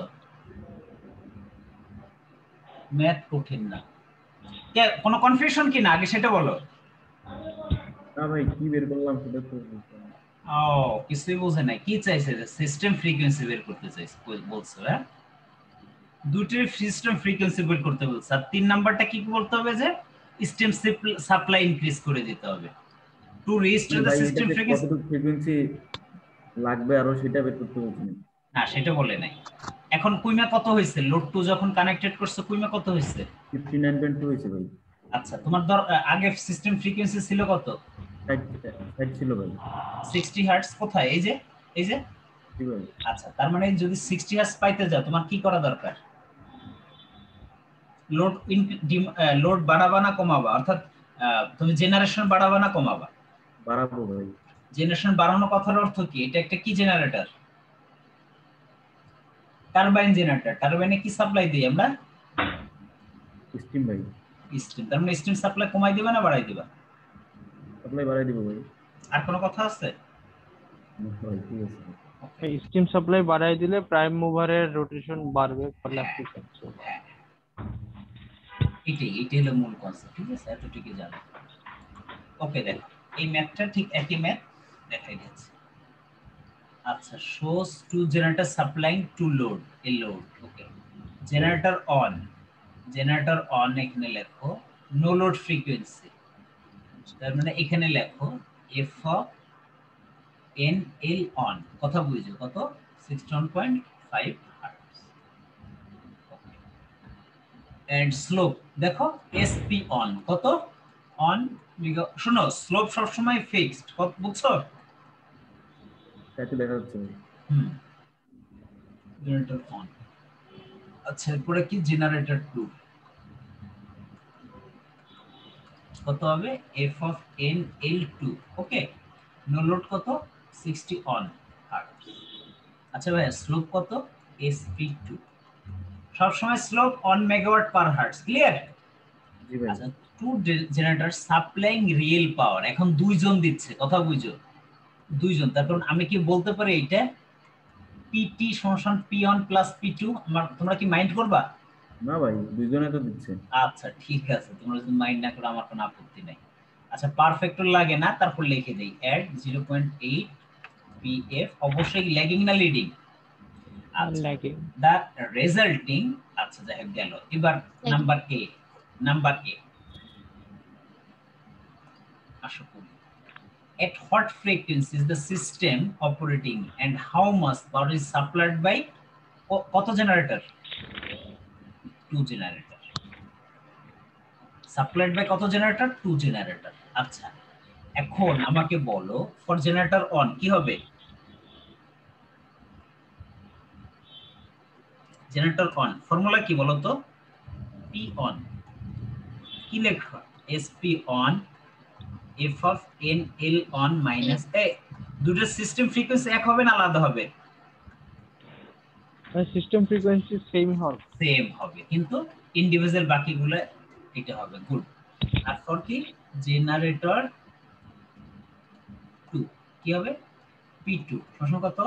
ম্যাথ কঠিন না। কে কোনো কনফিউশন কি না আগে সেটা বলো। না ভাই কি বের করলাম সেটা তো বুঝলাম না। ও কিছুই বুঝে নাই, কি চাইছে যে সিস্টেম ফ্রিকোয়েন্সি বের করতে চাইছে বলছো? হ্যাঁ, দুটোর সিস্টেম ফ্রিকোয়েন্সি বের করতে বলছে, আর 3 নাম্বারটা কি করতে হবে যে স্ট্রিম সাপ্লাই ইনক্রিজ করে দিতে হবে টু রিস্টোর দ্য ভাই সিস্টেম এটাতে ফ্রিকোয়েন্সি। কতটুকু ফ্রিকোয়েন্সি লাগবে আরো সেটা বের করতে বলছেন? না সেটা বলে নাই। এখন কুইমা কত হয়েছে, লোড 2 যখন কানেক্টেড করছে কুইমা কত হয়েছে? 59.2 হয়েছে ভাই। আচ্ছা তোমার আগে সিস্টেম ফ্রিকোয়েন্সি ছিল কত? 60 ছিল ভাই। 60 হার্টজ কোথায়, এই যে এই যে। জি ভাই। আচ্ছা তার মানে যদি 60 হার্টজ পাইতে যাও তোমার কি করা দরকার? লোড লোড বাড়াবা না কমাবা, অর্থাৎ তুমি জেনারেশন বাড়াবা না কমাবা? বাড়াবো ভাই। জেনারেশন বাড়ানো কথার অর্থ কি, এটা একটা কি জেনারেটর? Turbine generator. টারবাইনে কি সাপ্লাই দিই আমরা? স্টিম ভাই। স্টিম। তার মানে স্টিম সাপ্লাই কমাই দিবা না বাড়াই দিবা? সাপ্লাই বাড়াই দিব ভাই। আর কোনো কথা আছে? ভাই ঠিক আছে। স্টিম সাপ্লাই বাড়াই দিলে প্রাইম মুভারের রোটেশন বাড়বে, ফলে আপনি এটাই হলো মূল কনসেপ্ট, ঠিক আছে? এতটুকু জানো। ওকে দেখো এই ম্যাথটা ঠিক একই ম্যাথ দেখাই দিচ্ছি। আচ্ছা shows to generator supplying to load a load. Okay, generator on, generator on এখানে লেখো নো লোড ফ্রিকোয়েন্সি, তার মানে এখানে লেখো F of N L on, কথা বুঝছো কত? 61.5 হার্টজ। এন্ড স্লোপ দেখো এসপি অন কত? অন শোনো স্লোপ সব সময় ফিক্সড, কত বুঝছো? তাতে দেখা যাচ্ছে ভাই। Generator on. আচ্ছা এরপরে কি জেনারেটর 2 কত হবে? F of N L 2। Okay, no load কত? 60 অন হার্টজ। আচ্ছা ভাই স্লোপ কত? এসপি 2। সব সময় slope on megawatt per hertz, clear? জি ভাই। আচ্ছা two generator supplying real power, এখন দুইজন দিচ্ছে, কথা বুঝো? দুইজন, তার কারণ আমি কি বলতে পারি এইটা পিটি সমান পি1 প্লাস পি2, তোমরা কি মাইন্ড করবা? না ভাই দুইজনে তো দিচ্ছে। আচ্ছা ঠিক আছে, তোমরা যদি মাইন্ড না করো আমার কোনো আপত্তি নাই। আচ্ছা পারফেক্ট লাগে না, তারপর লিখে দেই অ্যাড 0.8 পিএফ, অবশ্যই ল্যাগিং না লিডিং? ল্যাগিং। দা রেজাল্টিং, আচ্ছা যাই হোক গেল। এবার নাম্বার এ, নাম্বার এ আসো করি। At what frequency is the system operating and how much power is supplied by কত জেনারেটর? 2 জেনারেটর। সাপ্লাইড বাই কত জেনারেটর? 2 জেনারেটর। আচ্ছা এখন আমাকে বলো ফর জেনারেটর অন কি হবে? জেনারেটর অন ফর্মুলা কি বলো তো? পি অন কি লেখা? SP on F of N L on minus A. দুটো সিস্টেম ফ্রিকোয়েন্সি এক হবে না আলাদা হবে? সিস্টেম ফ্রিকোয়েন্সি সেম হবে, সেম হবে, কিন্তু ইন্ডিভিজুয়াল বাকিগুলো এটা হবে। গুড। তারপর কি জেনারেটর 2 কি হবে? P2 সমান কত?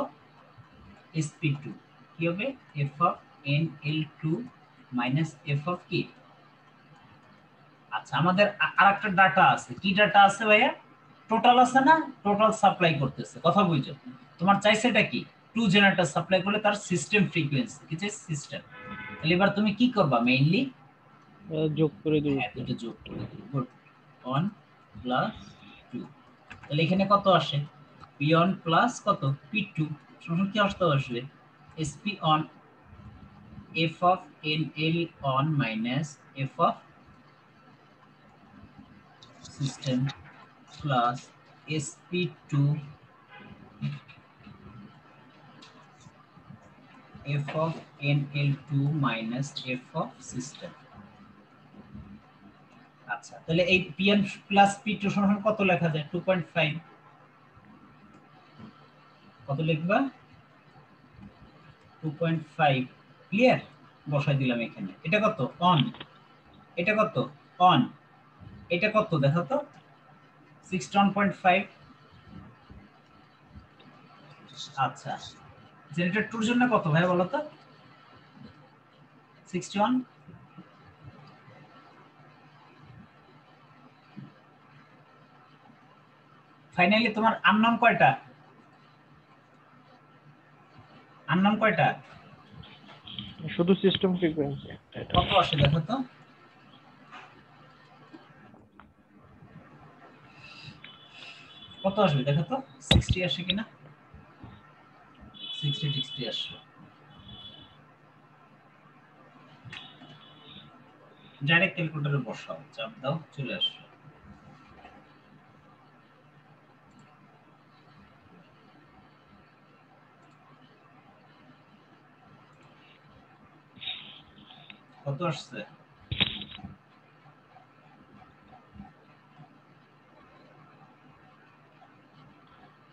SP2 কি হবে? F of NL2 minus F of কি আচ্ছা আমাদের আরেকটা ডাটা আছে, কি ডাটা আছে ভাইয়া? টোটাল আছে না, টোটাল সাপ্লাই করতেছে, কথা বুঝছো? তোমার চাইছে এটা কি, 2 জেনারেটর সাপ্লাই করলে তার সিস্টেম ফ্রিকোয়েন্সি কি চাই, সিস্টেম। তাহলে এবার তুমি কি করবা মেইনলি, যোগ করে দেব। হ্যাঁ দুটো যোগ করে দিবে, গুড। 1 প্লাস 2, তাহলে এখানে কত আসে, p1 প্লাস কত p2 সমান কি আসবে, sp on f of nl on minus f of system plus sp2 f of nl2 minus f of system। আচ্ছা তাহলে এই pn প্লাস p2 সমান কত লেখা যায়, 2.5, কত লিখবা, 2.5, ক্লিয়ার? বসাই দিলাম এখানে। এটা কত, অন, এটা কত, অন, এটা কত দেখো তো, 61.5। আচ্ছা জেনারেটর 2 এর জন্য কত ভাই বলো তো, 61। ফাইনালি তোমার আননোন কয়টা, আননোন কয়টা, শুধু সিস্টেম ফ্রিকোয়েন্সি কত আসে দেখো তো, কত আসবে দেখো তো, 60 আসে কিনা, 60 আসবে। ডাইরেক্ট ক্যালকুলেটরে বসাও, চাপ দাও, চলে আসবে। কত আসছে,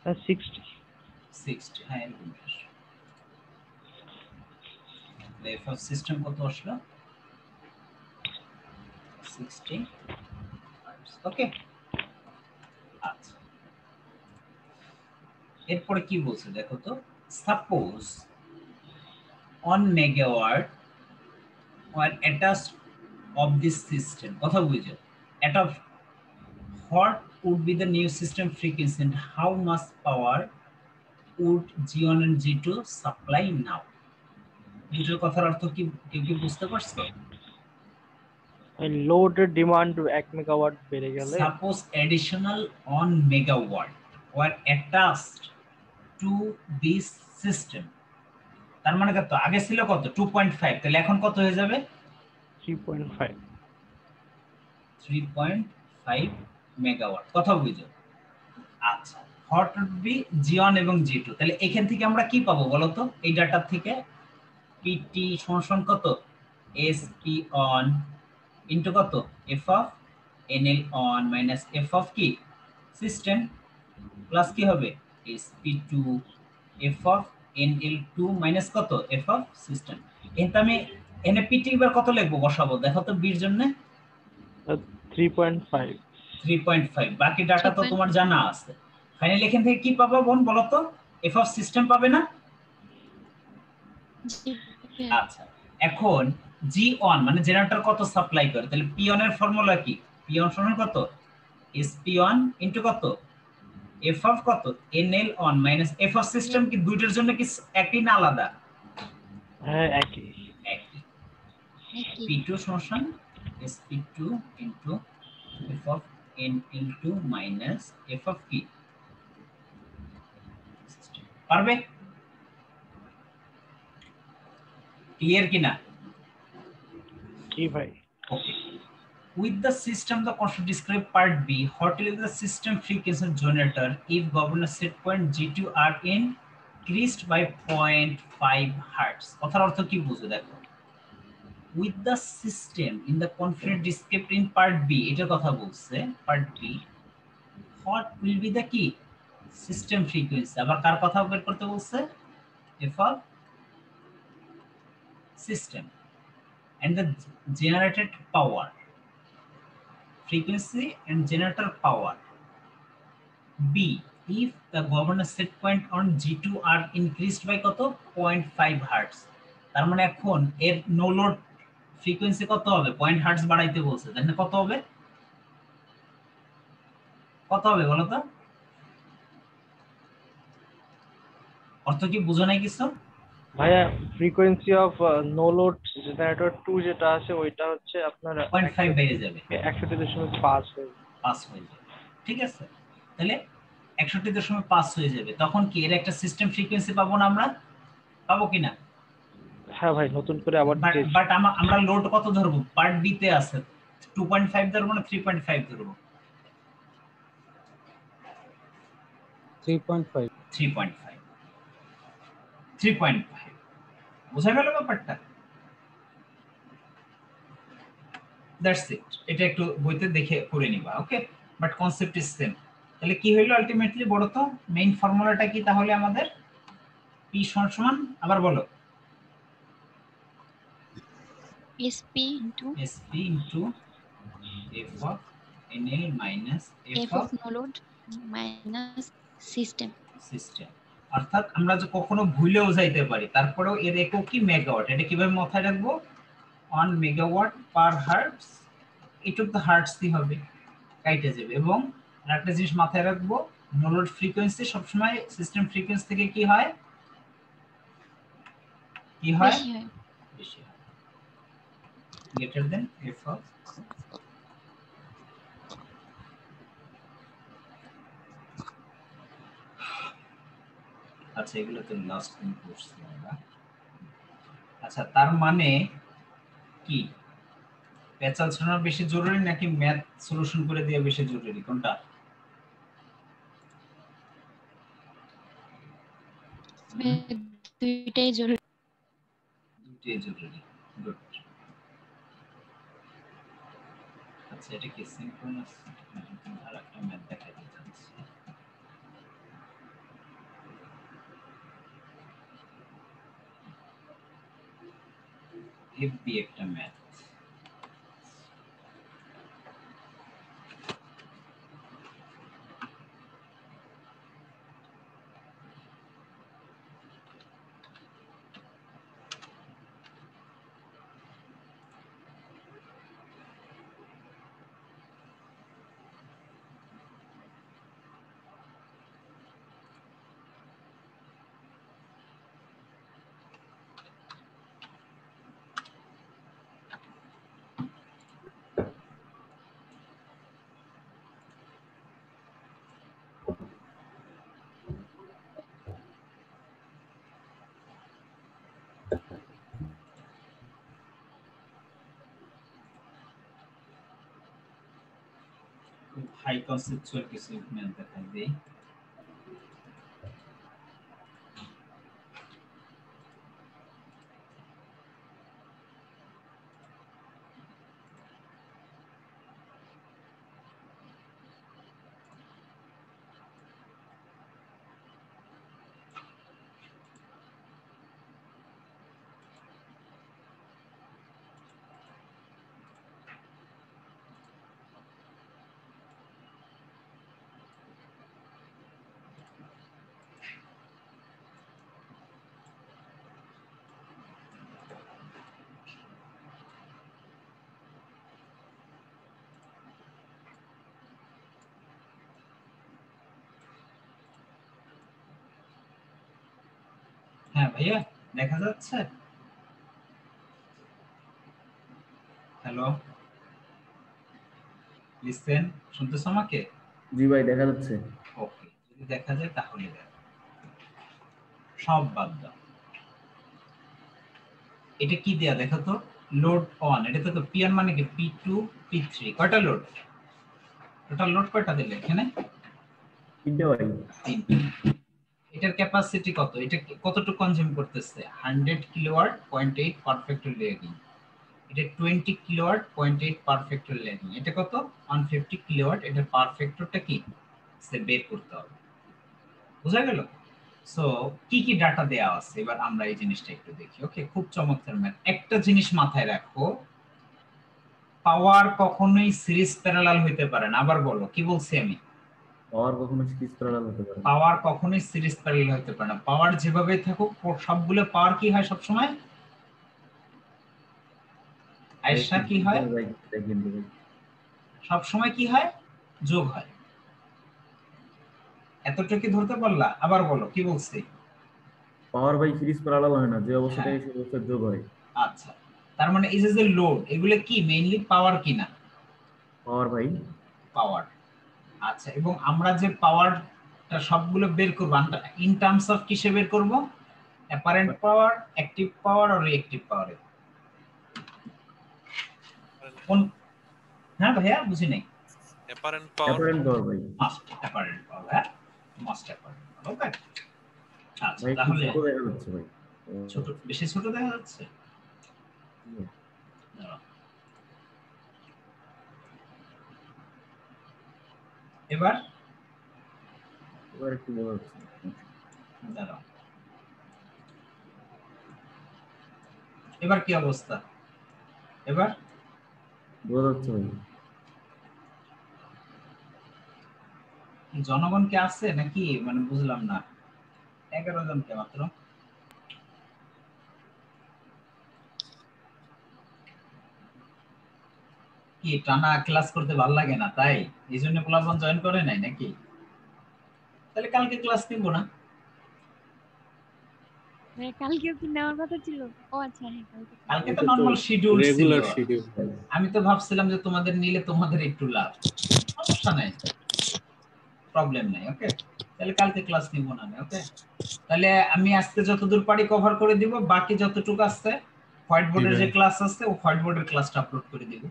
আর 60, হ্যাঁ এরকম আসবে। এফ অফ সিস্টেম কত আসলো, 60। ওকে আচ্ছা এরপরে কি বলছে দেখো তো, suppose 1 megawatt were attached of this system, কথা বুঝো, at of what would be the new system frequency and how much power would G1 and G2 supply now? দুটোর কথার অর্থ কি কেউ কি বুঝতে পারছো? লোডের ডিমান্ড 1 মেগাওয়াট বেড়ে গেলে, suppose additional 1 megawatt were attached to this system, তার মানে কত, আগে ছিল কত 2.5, তাহলে এখন কত হয়ে যাবে 3.5। 3.5 মেগাওয়াট, কথা বুঝো? আচ্ছা হট উড বি G1 এবং G2, তাহলে এখান থেকে আমরা কি পাবো বলো তো, এই ডাটা থেকে PT সমান কত, SP on ইনটু কত F of NL on minus F of কি সিস্টেম প্লাস কি হবে SP2 F of NL2 minus কত F of সিস্টেম। এখানে আমি এনে PT এবার কত লিখবো বসাবো দেখো তো, বির জন্য 3.5। 3.5, বাকি ডাটা তো তোমার জানা আছে। ফাইনালি এখান থেকে কি পাবো বোন বলো তো, F of সিস্টেম পাবে না? আচ্ছা এখন G1 মানে জেনারেটর কত সাপ্লাই করে, তাহলে P1 এর ফর্মুলা কি, P1 সমান কত SP1 ইনটু কত F of কত NL on minus F of system, কি দুইটার জন্য কি একই না আলাদা? হ্যাঁ একই। একই। P2 সমান SP2 into F of NL2 minus F of কি সিস্টেম। পারবে? ক্লিয়ার কিনা? কি ভাই? Okay. With the system, the concept describe part B. What is the system frequency generator if governor set point G2 are increased by 0.5 hertz? কথার অর্থ কি বুঝো দেখো, with the system in the conflict described in part B, এটার কথা বলছে part B, what will be the key system frequency, আবার কার কথা বের করতে বলছে, f of system and the generated power, frequency and generator power. B, if the governor set point on G2 are increased by কত 0.5 hertz, তার মানে এখন এর নো লোড ফ্রিকোয়েন্সি কত হবে? 0 হার্টজ বাড়াইতে বলছে, তাই না? কত হবে? কত হবে বলো তো? অর্থ কি বুঝো নাই কিছু? ভাইয়া frequency of no load generator 2 যেটা আছে ওইটা হচ্ছে আপনার 0.5 বেড়ে যাবে, 61.5 হয়ে যাবে। 5 হয়ে যাবে, ঠিক আছে? তাহলে 61.5 হয়ে যাবে। তখন কি এর একটা সিস্টেম ফ্রিকোয়েন্সি পাবো না আমরা? পাবো কিনা? হ্যাঁ ভাই, নতুন করে আবার বাট আমরা লোড কত ধরবো? পার্ট বি তে আছে 2.5 ধরবো না 3.5 ধরবো? 3.5 3.5 বোঝা গেল ব্যাপারটা? That's it. এটা একটু বইতে দেখে করে নিবা, okay? But concept is same. তাহলে কি হইলো আলটিমেটলি? বড় তো মেইন ফর্মুলাটা কি তাহলে আমাদের? পি সমান আবার বলো, SP into SP into f of NL minus F of no load minus system. System. অর্থাৎ আমরা যে কখনো ভুলেও যাইতে পারি, তারপরেও এর একক কি? মেগাওয়াট। এটা কিভাবে মাথায় রাখবো? 1 মেগাওয়াট পার হার্টজ, এটুক তো হার্টজই হবে, কাইটে যাবে। এবং আরেকটা জিনিস মাথায় রাখবো, নো লোড ফ্রিকোয়েন্সি সবসময় সিস্টেম ফ্রিকোয়েন্সি থেকে কি হয়? কি হয়? বেশি হয়। বেশি হয়, গ্রেটার দেন f of আচ্ছা, এগুলো তো লাস্ট দিন করছি আমরা। আচ্ছা, তার মানে কি পেঁচাল ছাড়ানো বেশি জরুরি নাকি ম্যাথ সলিউশন করে দেওয়া বেশি জরুরি? কোনটা? দুইটাই জরুরি। দুটোই জরুরি, গুড। আচ্ছা, এটা কি সিনক্রোনাস? আর একটা ম্যাথ দেখাতে চাচ্ছি। এফবি একটা ম্যাথ। হাই কনসেপচুয়াল কিছু ম্যাথ দেখাই দেই। হ্যাঁ ভাইয়া, দেখা যাচ্ছে? হ্যালো, লিসেন, শুনতেছো আমাকে? জি ভাই, দেখা যাচ্ছে। ওকে, যদি দেখা যায় তাহলে দেখো, সব বাদ দাও। এটা কি দেয়া দেখো তো? Load on. এটা তো P1 মানে কি? P2 P3 কয়টা লোড? টোটাল লোড কয়টা দিলে এখানে? 3টে ভাই। 3টে। এটার ক্যাপাসিটি কত? এটা কতটুকু কনজিউম করতেছে? 100 কিলোওয়াট 0.8 পারফেক্ট ল্যাগিং। এটা 20 কিলোওয়াট 0.8 পারফেক্ট ল্যাগিং। এটা কত? 150 কিলোওয়াট। এটা পারফেক্টরটা কি সে বের করতে হবে। বুঝা গেল? সো কি কি ডাটা দেয়া আছে এবার আমরা এই জিনিসটা একটু দেখি। ওকে, খুব চমৎকার ম্যাথ। একটা জিনিস মাথায় রাখো, পাওয়ার কখনোই সিরিজ প্যারালাল হইতে পারে না। আবার বলো, কি বলছি আমি? পাওয়ার কখনো সিরিজ প্যারালাল হতে পারে না। পাওয়ার কখনোই সিরিজ প্যারালাল হতে পারে না। পাওয়ার যেভাবে থাকুক, সবগুলো পাওয়ার কি হয় সব সময়? আয়েশা কি হয় সব সময় কি হয় যোগ হয়। এতটুকু ধরতে পারলা? আবার বলো কি বলছি। পাওয়ার বাই সিরিজ প্যারালাল হয় না, যে অবস্থা হ্যাঁ, থাকে সেই অবস্থায় যোগ হয়। আচ্ছা, তার মানে এই যে লোড এগুলো কি মেইনলি পাওয়ার কিনা? Power by power. আচ্ছা, এবং আমরা যে পাওয়ারটা সবগুলো বের করব আমরা ইন টার্মস অফ কিসে বের করব? অ্যাপারেন্ট পাওয়ার, অ্যাক্টিভ পাওয়ার আর রিঅ্যাক্টিভ পাওয়ারে। কোন? হ্যাঁ ভাইয়া বুঝি নাই। Apparent power apparent power by. Must apparent power, হ্যাঁ মাস্ট অ্যাপারেন্ট পাওয়ার। ওকে, আচ্ছা ভাই তাহলে ছোট দেখা যাচ্ছে ভাই। ছোট, বেশি ছোট দেখা যাচ্ছে। দাঁড়াও। এবার এবার একটু বোঝা যাচ্ছে। দাঁড়াও, এবার কি অবস্থা? এবার বোঝা যাচ্ছে ভাই। জনগণ কে আছে নাকি মানে বুঝলাম না। 11 জনকে মাত্র। কি টানা ক্লাস করতে ভালো লাগে না তাই এই জন্য ক্লাস জয়েন করে নাই নাকি? তাহলে কালকে ক্লাস নিব না। কালকেও কি নেওয়ার কথা ছিল? ও আচ্ছা, হ্যাঁ কালকে ছিল। কালকে তো নরমাল শিডিউল ছিল। Regular schedule. আমি তো ভাবছিলাম যে তোমাদের নিলে তোমাদের একটু লাভ, সমস্যা নাই, প্রবলেম নাই। ওকে, তাহলে কালকে ক্লাস নিব না আমি। ওকে, তাহলে আমি আজকে যতদূর পারি কভার করে দিব, বাকি যতটুকু আছে হোয়াইট বোর্ডের যে ক্লাস আছে ও হোয়াইট বোর্ডের ক্লাসটা আপলোড করে দিব।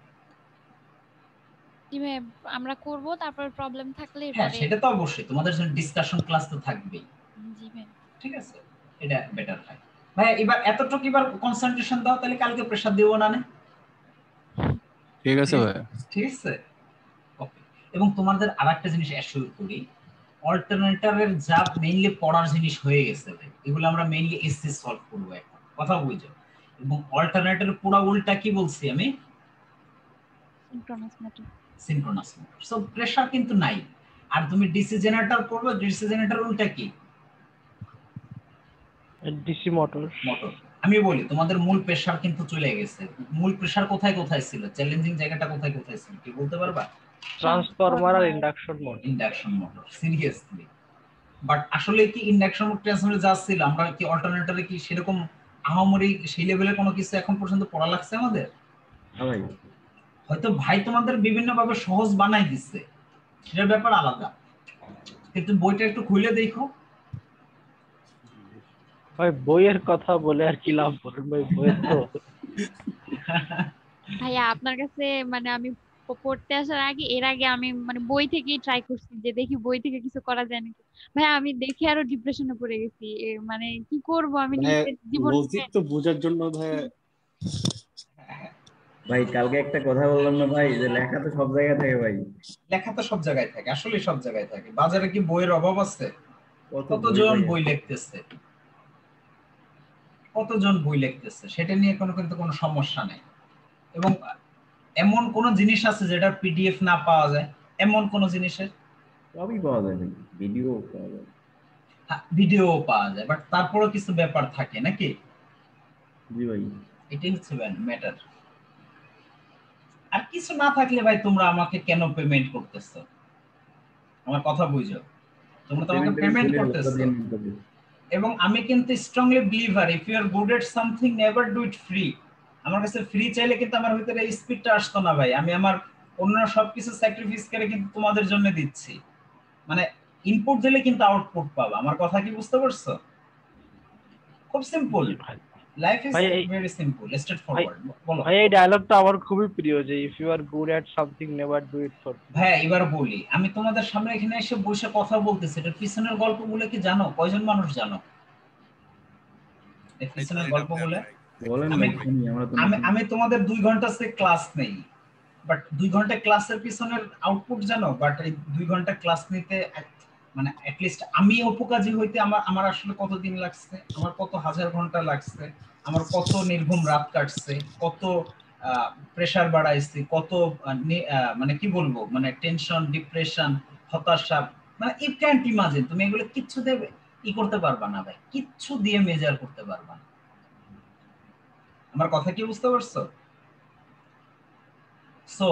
জি ভাই, আমরা করব, তারপর প্রবলেম থাকলে হ্যাঁ পরে। সেটা তো অবশ্যই, তোমাদের জন্য ডিসকাশন ক্লাস তো থাকবেই। জি ভাই। ঠিক আছে, এটা বেটার হয়। ভাই এবার এতটুকু এবার কনসেন্ট্রেশন দাও, তাহলে কালকে প্রেসার দিব না। ঠিক আছে ভাই। ঠিক আছে, ওকে। এবং তোমাদের আরেকটা জিনিস অ্যাসিওর করি, অল্টারনেটরের যা মেইনলি পড়ার জিনিস হয়ে গেছে ভাই, এগুলো আমরা মেইনলি এসসি সলভ করব এখন, কথা বুঝো। এবং অল্টারনেটরের পুরো উল্টা কি বলছি আমি? Synchronous motor. Synchronous motor. So pressure কিন্তু নাই। আর তুমি ডিসি জেনারেটর করবে, ডিসি জেনারেটর উল্টা কি? DC motor. মোটর। আমি বলি তোমাদের মূল প্রেসার কিন্তু চলে গেছে। মূল প্রেসার কোথায় কোথায় ছিল? চ্যালেঞ্জিং জায়গাটা কোথায় কোথায় ছিল কি বলতে পারবা? ট্রান্সফরমার আর induction motor. Induction motor, seriously. But আসলে কি ইন্ডাকশন মোটর ট্রান্সফরমার যা ছিল, আমরা কি অল্টারনেটরে কি সেরকম আহামরি সেই লেভেলে কোনো কিছু এখন পর্যন্ত পড়া লাগছে আমাদের? হ্যাঁ ভাই। হয়তো ভাই তোমাদের বিভিন্ন ভাবে সহজ বানাই দিচ্ছে, সেটার ব্যাপার আলাদা, কিন্তু বইটা একটু খুলে দেখো। ভাই বইয়ের কথা বলে আর কি লাভ, বলেন ভাই, বইয়ের তো ভাইয়া আপনার কাছে মানে আমি পড়তে আসার আগে, এর আগে আমি মানে বই থেকেই ট্রাই করছি যে দেখি বই থেকে কিছু করা যায় নাকি। ভাইয়া আমি দেখে আরো ডিপ্রেশনে পড়ে গেছি। মানে কি করব আমি নিজের জীবনে। লজিক তো বোঝার জন্য ভাই। ভাই কালকে একটা কথা বললাম না ভাই, যে লেখা তো সব জায়গায় থাকে ভাই। লেখা তো সব জায়গায় থাকে, আসলে সব জায়গায় থাকে। বাজারে কি বইয়ের অভাব আছে? কত বই কতজন ভাই বই আছে। লিখতেছে, কতজন বই লিখতেছে, সেটা নিয়ে কিন্তু কোনো সমস্যা নেই। এবং এমন কোন জিনিস আছে যেটার পিডিএফ না পাওয়া যায়? এমন কোন জিনিসের সবই পাওয়া যায় ভাই, ভিডিও পাওয়া যায়। ভিডিও পাওয়া যায়, বাট তারপরেও কিছু ব্যাপার থাকে নাকি? জি ভাই। এটাই হচ্ছে ম্যাটার। আর কিছু না থাকলে ভাই তোমরা আমাকে কেন পেমেন্ট করতেছো? আমার কথা বুঝো, তোমরা তো আমাকে পেমেন্ট করতেছো। এবং আমি কিন্তু strongly believer, if you are good at something never do it free. আমার কাছে ফ্রি চাইলে কিন্তু আমার ভিতরে এই স্পিডটা আসতো না ভাই। আমি আমার অন্য সবকিছু স্যাক্রিফাইস করে কিন্তু তোমাদের জন্য দিচ্ছি। মানে ইনপুট দিলে কিন্তু আউটপুট পাবা। আমার কথা কি বুঝতে পারছো? খুব সিম্পল, লাইফ ইজ ভাই ভেরি সিম্পল, স্ট্রেট ভাই ফরওয়ার্ড। বলো ভাই, এই ডায়লগটা আমার খুবই প্রিয়, যে if you are good at something never do it for. ভাই এবার বলি, আমি তোমাদের সামনে এখানে এসে বসে কথা বলতেছি, এটার পিছনের গল্পগুলো কি জানো? কয়জন মানুষ জানো এর পিছনের গল্পগুলো? বলেন আমি ভাই শুনি, আমরা তো আমি আমি তোমাদের 2 ঘন্টা সে ক্লাস নেই, বাট 2 ঘন্টা ক্লাসের পিছনের আউটপুট জানো? বাট এই 2 ঘন্টা ক্লাস নিতে মানে অ্যাটলিস্ট আমি উপকাজী হইতে আমার আমার আসলে কতদিন লাগছে, আমার কত হাজার ঘন্টা লাগছে, আমার কত নির্ঘুম রাত কাটছে, কত প্রেসার বাড়াইছে, কত মানে কি বলবো, মানে টেনশন, ডিপ্রেশন, হতাশা, মানে ইউ ক্যান্ট ইমাজিন। তুমি এগুলো কিচ্ছু দেবে ই করতে পারবা না ভাই, কিচ্ছু দিয়ে মেজার করতে পারবা না। আমার কথা কি বুঝতে পারছো? সো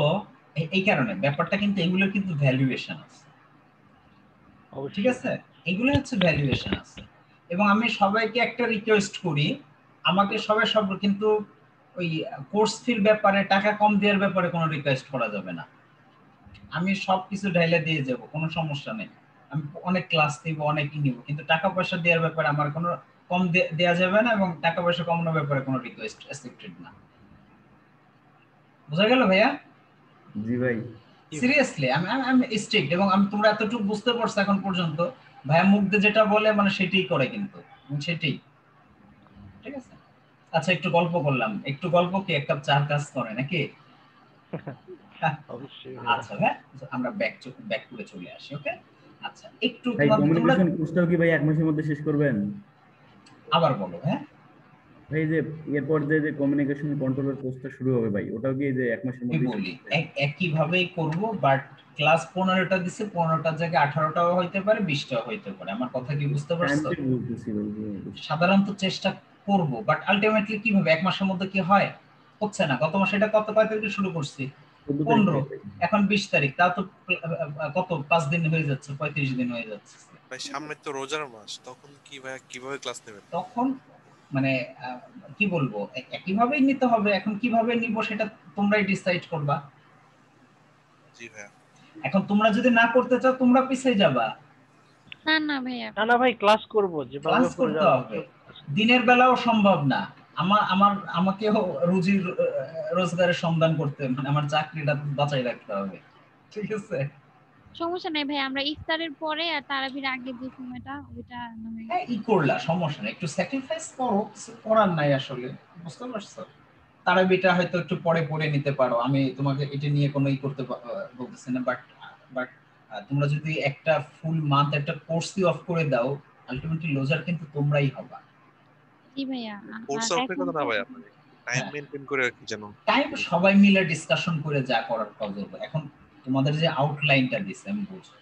এই কারণে ব্যাপারটা কিন্তু এগুলোর কিন্তু ভ্যালুয়েশন আছে, ঠিক অবশ্যই আছে? এগুলো হচ্ছে ভ্যালুয়েশন আছে। এবং আমি সবাইকে একটা রিকোয়েস্ট করি, আমাকে সবাই সব কিন্তু ওই কোর্স ফির ব্যাপারে টাকা কম দেওয়ার ব্যাপারে কোনো রিকোয়েস্ট করা যাবে না। আমি সবকিছু ঢাইলে দিয়ে যাব, কোনো সমস্যা নেই। আমি অনেক ক্লাস নিব, অনেকই নিব, কিন্তু টাকা পয়সা দেওয়ার ব্যাপারে আমার কোনো কম দেওয়া যাবে না, এবং টাকা পয়সা কমানোর ব্যাপারে কোনো রিকোয়েস্ট অ্যাকসেপ্টেড না। বোঝা গেল ভাইয়া? জি ভাই। সিরিয়াসলি আমি আমি স্ট্রিক্ট, এবং আমি তোমরা এতটুকু বুঝতে পারছো এখন পর্যন্ত, ভাইয়া মুখ দিয়ে যেটা বলে মানে সেটাই করে কিন্তু, সেটাই, ঠিক আছে? আচ্ছা একটু গল্প করলাম, একটু গল্প কি এক কাপ চার কাজ করে নাকি? অবশ্যই আচ্ছা ভাই, আমরা ব্যাক করে চলে আসি। ওকে, আচ্ছা একটু ভাই তোমরা কমিউনিকেশন কোর্সটাও কি ভাই 1 মাসের মধ্যে শেষ করবেন? আবার বলো। হ্যাঁ ভাই যে এরপর যে কমিউনিকেশন কন্ট্রোলের কোর্সটা শুরু হবে ভাই, ওটাও কি যে 1 মাসের কি মধ্যে শেষ বলি, করবেন? একই ভাবেই করব, বাট ক্লাস 15টা দিছে, 15টার জায়গায় 18টাও হইতে পারে, 20টাও হইতে পারে। আমার কথা কি বুঝতে পারছো? টাইমটা বলতেছি ভাই যে সাধারণত চেষ্টা করব, বাট আলটিমেটলি কিভাবে 1 মাসের মধ্যে কি হয়? হচ্ছে না। গত মাসে এটা কয় তারিখে শুরু করছি? 14 তারিখ 15, থেকে। এখন 20 তারিখ, তা তো কত 5 দিন হয়ে যাচ্ছে, 35 দিন হয়ে যাচ্ছে। ভাই সামনে তো রোজার মাস, তখন কি ভাই কিভাবে ক্লাস নেবেন? তখন মানে কি বলবো, একইভাবেই নিতে হবে। এখন কিভাবে নিব সেটা তোমরাই ডিসাইড করবা। জি ভাইয়া। এখন তোমরা যদি না করতে চাও, তোমরা পিছিয়ে যাবা। না না ভাইয়া, না না ভাই ক্লাস করব, যেভাবে ক্লাস পড়ে করতে যাওয়ার হবে, কথা। দিনের বেলাও সম্ভব না। আমাকেও রুজির রোজগারের সন্ধান করতে, মানে আমার চাকরিটা বাঁচাই রাখতে হবে, ঠিক আছে? সমস্যা নেই ভাই, আমরা ইফতারের পরে আর তারাবির আগে যে সময়টা ওইটা মানে হ্যাঁ ই করলা সমস্যা নেই, একটু স্যাক্রিফাইস করো, কিছু করার নাই আসলে, বুঝতে পারছো? তারা বেটা হয়তো একটু পরে পড়ে নিতে পারো, আমি তোমাকে এটা নিয়ে কোনো করতে বলতেছি না, বাট বাট তোমরা যদি একটা ফুল মান্থ একটা কোর্সই অফ করে দাও, আলটিমেটলি লুজার কিন্তু তোমরাই হবা। জি ভাইয়া। কোর্স আর অফের এখন কথা তো না ভাই, আপনার টাইম হ্যাঁ, মেইনটেইন করে রাখি যেন। টাইম সবাই মিলে ডিসকাশন করে যা করার করবো। এখন তোমাদের যে আউটলাইনটা দিছে আমি বুঝি,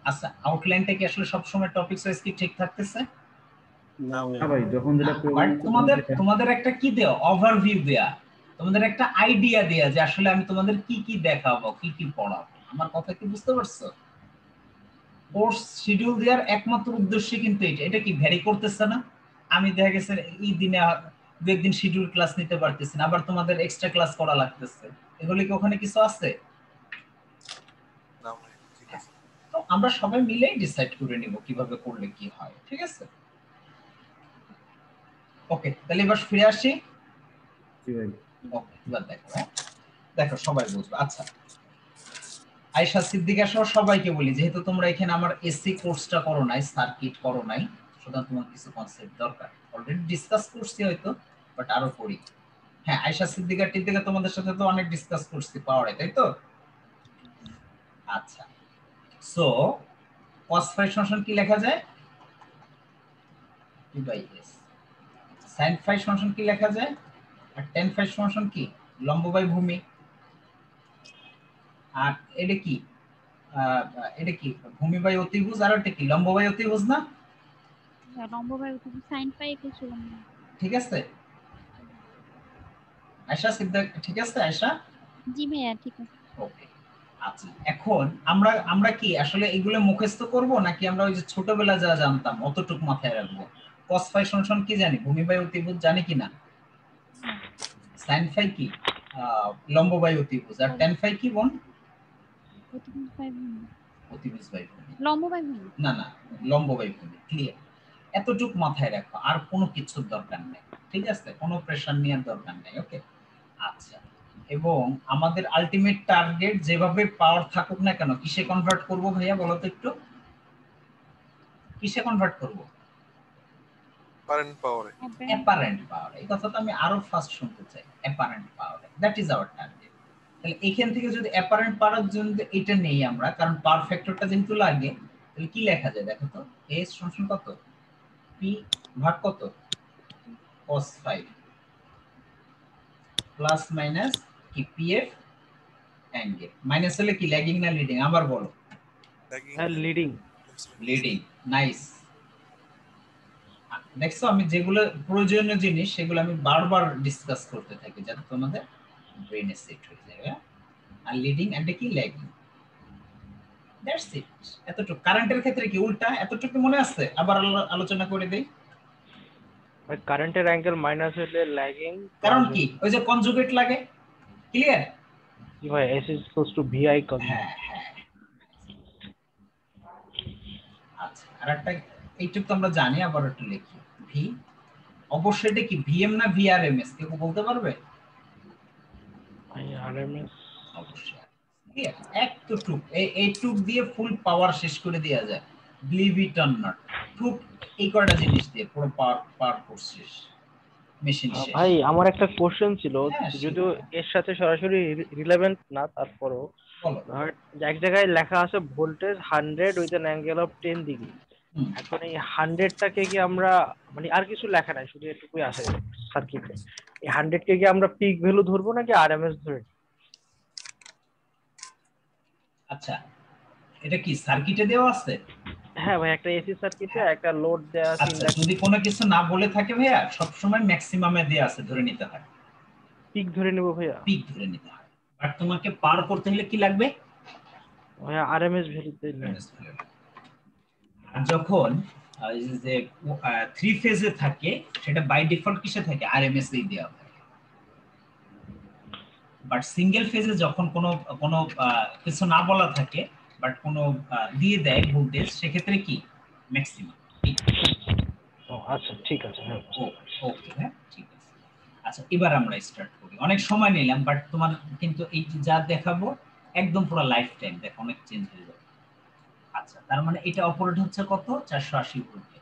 আচ্ছা আউটলাইনটা কি আসলে সবসময় টপিক ওয়াইজ কি ঠিক থাকতেছে? না ভাই। না ভাই, যখন যেটা না, প্রয়োজন বাট হচ্ছে তখন তোমাদের সেটা। তোমাদের একটা কি দেয়া, ওভারভিউ দেয়া, তোমাদের একটা আইডিয়া দেয়া যে আসলে আমি তোমাদের কি কি দেখাবো, কি কি পড়াবো। আমার কথা কি বুঝতে পারছো? কোর্স শিডিউল দেওয়ার একমাত্র উদ্দেশ্য কিন্তু এটা কি ভ্যারি করতেছে না? আমি দেখা গেছে এই দিনে দু একদিন শিডিউল ক্লাস নিতে পারতেছি না, আবার তোমাদের এক্সট্রা ক্লাস করা লাগতেছে, এগুলো কি ওখানে কিছু আছে? না ভাই ঠিক আছে। তো আমরা সবাই মিলেই ডিসাইড করে নিব কিভাবে করলে কি হয়, ঠিক আছে? ওকে, তাহলে এবার ফিরে আসি। জি ভাই। ওকে, এবার দেখো, হ্যাঁ দেখো সবাই বুঝবে। আচ্ছা আয়েশা, সিদ্দিকা সহ সবাইকে বলি, যেহেতু তোমরা এখানে আমার এসি কোর্সটা করো নাই, সার্কিট করো নাই, সুতরাং তোমার কিছু কনসেপ্ট দরকার। অলরেডি ডিসকাস করছি হয়তো, বাট আরো করি। হ্যাঁ আয়েশা, সিদ্দিকা টিদ্দিকা তোমাদের সাথে তো অনেক ডিসকাস করছি পাওয়ারে, তাই তো? আচ্ছা, সো cos phi সমান কি লেখা যায়? p by s। sin phi সমান কি লেখা যায়? আর tan phi সমান কি? লম্ব বাই ভূমি। আর এটা কি? এটা কি ভূমি বাই অতিভুজ, আর এটা কি লম্ব বাই অতিভুজ না? লম্ব বাই অতিভুজ sin phi = লম্ব। ঠিক আছে আয়েশা, সিদ্দিকা ঠিক আছে আয়েশা? জি ভাইয়া ঠিক আছে। ওকে, আচ্ছা এখন আমরা আমরা কি আসলে এগুলো মুখস্থ করব, নাকি আমরা ওই যে ছোটবেলা যা জানতাম অতটুকু মাথায় রাখবো? cos phi সমান কি জানি? ভূমি বাই অতিভুজ জানি কিনা? sin phi কি? লম্ব বাই অতিভুজ। আর tan phi কি বোন? অতিভুজ বাই ভূমি। অতিভুজ বাই ভূমি। লম্ব বাই ভূমি। না না, লম্ব বাই ভূমি। ক্লিয়ার? এতটুক মাথায় রাখো, আর কোনো কিছুর দরকার নেই, ঠিক আছে? কোনো প্রেশার নেওয়ার দরকার নেই। ওকে, আচ্ছা। এবং আমাদের আলটিমেট টার্গেট যেভাবে পাওয়ার থাকুক না কেন, কিসে কনভার্ট করব ভাইয়া বলো তো একটু? কিসে কনভার্ট করব? কারেন্ট পাওয়ারে। Apparent power. এই কথাটা আমি আরো ফার্স্ট শুনতে চাই, apparent power, that is our target. তাহলে এখান থেকে যদি অ্যাপারেন্ট পাওয়ার জন্য এটা নেই আমরা, কারণ পাওয়ার ফ্যাক্টরটা যেহেতু লাগে, তাহলে কি লেখা যায় দেখো তো? এস সমান কত? পি ভাগ কত? cos 5 প্লাস মাইনাস কি পিএফ অ্যাঙ্গেল। মাইনাস হলে কি ল্যাগিং না লিডিং? আবার বলো। হ্যাঁ লিডিং। লিডিং। নাইস। দেখছো আমি যেগুলো প্রয়োজনীয় জিনিস সেগুলো আমি বারবার ডিসকাস করতে থাকি, যাতে তোমাদের ব্রেনে সেট হয়ে যায়। আর লিডিং এন্ড কি ল্যাগিং। That's it. এতটুকু। কারেন্টের ক্ষেত্রে কি উল্টা? এতটুকু মনে আছে? আবার আলোচনা করে দেই। কারেন্টের অ্যাঙ্গেল মাইনাস হলে ল্যাগিং, কারণ কি? ওই যে কনজুগেট লাগে। ক্লিয়ার? কি ভাই S is equals to VI হ্যাঁ conjugate। হ্যাঁ। আচ্ছা, আরেকটা এইটুকু তো আমরা জানি, আবার একটু লিখি। ভি অবশ্যই এটা কি ভিএম না ভিআরএমএস কেউ বলতে পারবে? RMS। অবশ্যই ক্লিয়ার। একটুকু এইটুক দিয়ে ফুল পাওয়ার শেষ করে দেওয়া যায়। বিলিভ ইট অর নট, টুক এই কয়টা জিনিস দিয়ে পুরো পাওয়ার কোর্স শেষ, মেশিন শেষ। ভাই আমার একটা কোশ্চেন ছিল, হ্যাঁ, যদিও এর সাথে সরাসরি রিলেভেন্ট না, তারপরও বলো। এক জায়গায় লেখা আছে voltage 100 with an angle of 10 degree. হুম, এখন এই 100টাকে কি আমরা, মানে আর কিছু লেখা নাই, শুধু এটুকুই আছে সার্কিটে, এই 100কে কি আমরা পিক ভ্যালু ধরবো নাকি আরএমএস ধরে? আচ্ছা, এটা কি সার্কিটে দেওয়া আছে? হ্যাঁ ভাই, একটা এসি সার্কিটে একটা লোড দেওয়া আছে। আচ্ছা, যদি কোনো কিছু না বলে থাকে ভাইয়া, সবসময় ম্যাক্সিমামে দেওয়া আছে ধরে নিতে হয়। পিক ধরে নেবো ভাইয়া? পিক ধরে নিতে হয়। আর তোমাকে পার করতে হলে কি লাগবে? ভাইয়া আরএমএস ভ্যালুতে নেই। আর যখন এই যে থ্রি ফেজে থাকে, সেটা বাই ডিফল্ট কিসে থাকে? আরএমএস এই দেওয়া থাকে। বাট সিঙ্গেল ফেজে যখন কোনো কোনো কিছু না বলা থাকে, বাট কোনো দিয়ে দেয় ভোল্টেজ, সেক্ষেত্রে কি ম্যাক্সিমাম পিক। ও আচ্ছা, ঠিক আছে। হ্যাঁ ওকে, হ্যাঁ ঠিক আছে। আচ্ছা, এবার আমরা স্টার্ট করি। অনেক সময় নিলাম, বাট তোমার কিন্তু এই যা দেখাবো একদম পুরো লাইফ টাইম দেখো, অনেক চেঞ্জ হয়ে যাবে। আচ্ছা, তার মানে এটা অপারেট হচ্ছে কত? 480 ভোল্টে।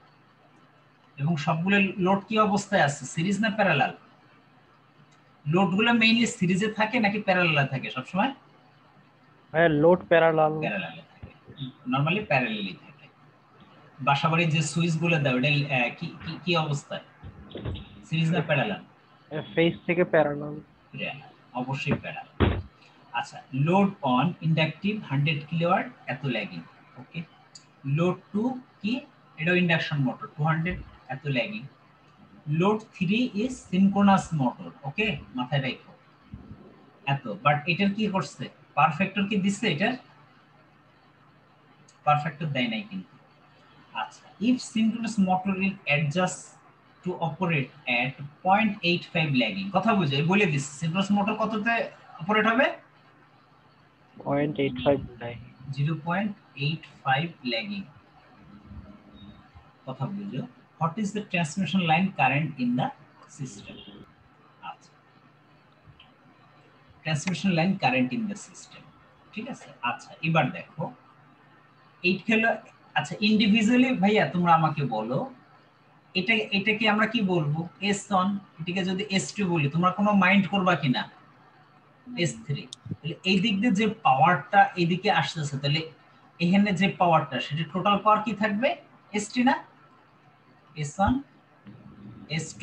এবং সবগুলো লোড কি অবস্থায় আছে? সিরিজ না প্যারালাল? লোডগুলো মেইনলি সিরিজে থাকে নাকি প্যারালালে থাকে সবসময়? ভাইয়া লোড প্যারালাল। প্যারালালে থাকে, নরমালি প্যারালালি থাকে। বাসাবাড়ির যে সুইচ গুলো দাও, এটা কি কি কি অবস্থায়? সিরিজ না প্যারালাল? ফেজ থেকে প্যারালাল। প্যারালাল, অবশ্যই প্যারালাল। আচ্ছা, লোড অন ইন্ডাকটিভ 100 কিলোওয়াট, এত ল্যাগিং। ওকে। লোড 2 কি? এটাও ইন্ডাকশন মোটর, 200, এত lagging. Load 3 is synchronous motor. Okay, মাথায় রাখো এত। বাট এটার কি করছে? পারফেক্টর কি দিচ্ছে? এটার পারফেক্টর দেয় নাই কিন্তু। আচ্ছা, if synchronous motor is adjust two operate at 0.85 lagging, কথা বুঝে বলে দিচ্ছে সিনক্রোনাস মোটর কততে অপারেট হবে? 0.85 ল্যাগিং। 0.85 ল্যাগিং, কথা বুঝো। What is the transmission line current in the system? আচ্ছা, transmission line current in the system, ঠিক আছে। আচ্ছা, এবার দেখো এই খেলো। আচ্ছা, ইন্ডিভিজুয়ালি ভাইয়া তোমরা আমাকে বলো, এটাকে আমরা কি বলবো? S1, এটাকে যদি S2 বলি, তোমরা কোনো মাইন্ড করবা কিনা? S3। তাহলে এই দিক দিয়ে যে পাওয়ারটা এদিকে আসতেছে, তাহলে এখানে যে পাওয়ারটা, সেটা টোটাল পাওয়ার কি থাকবে? S3 না? S1 S2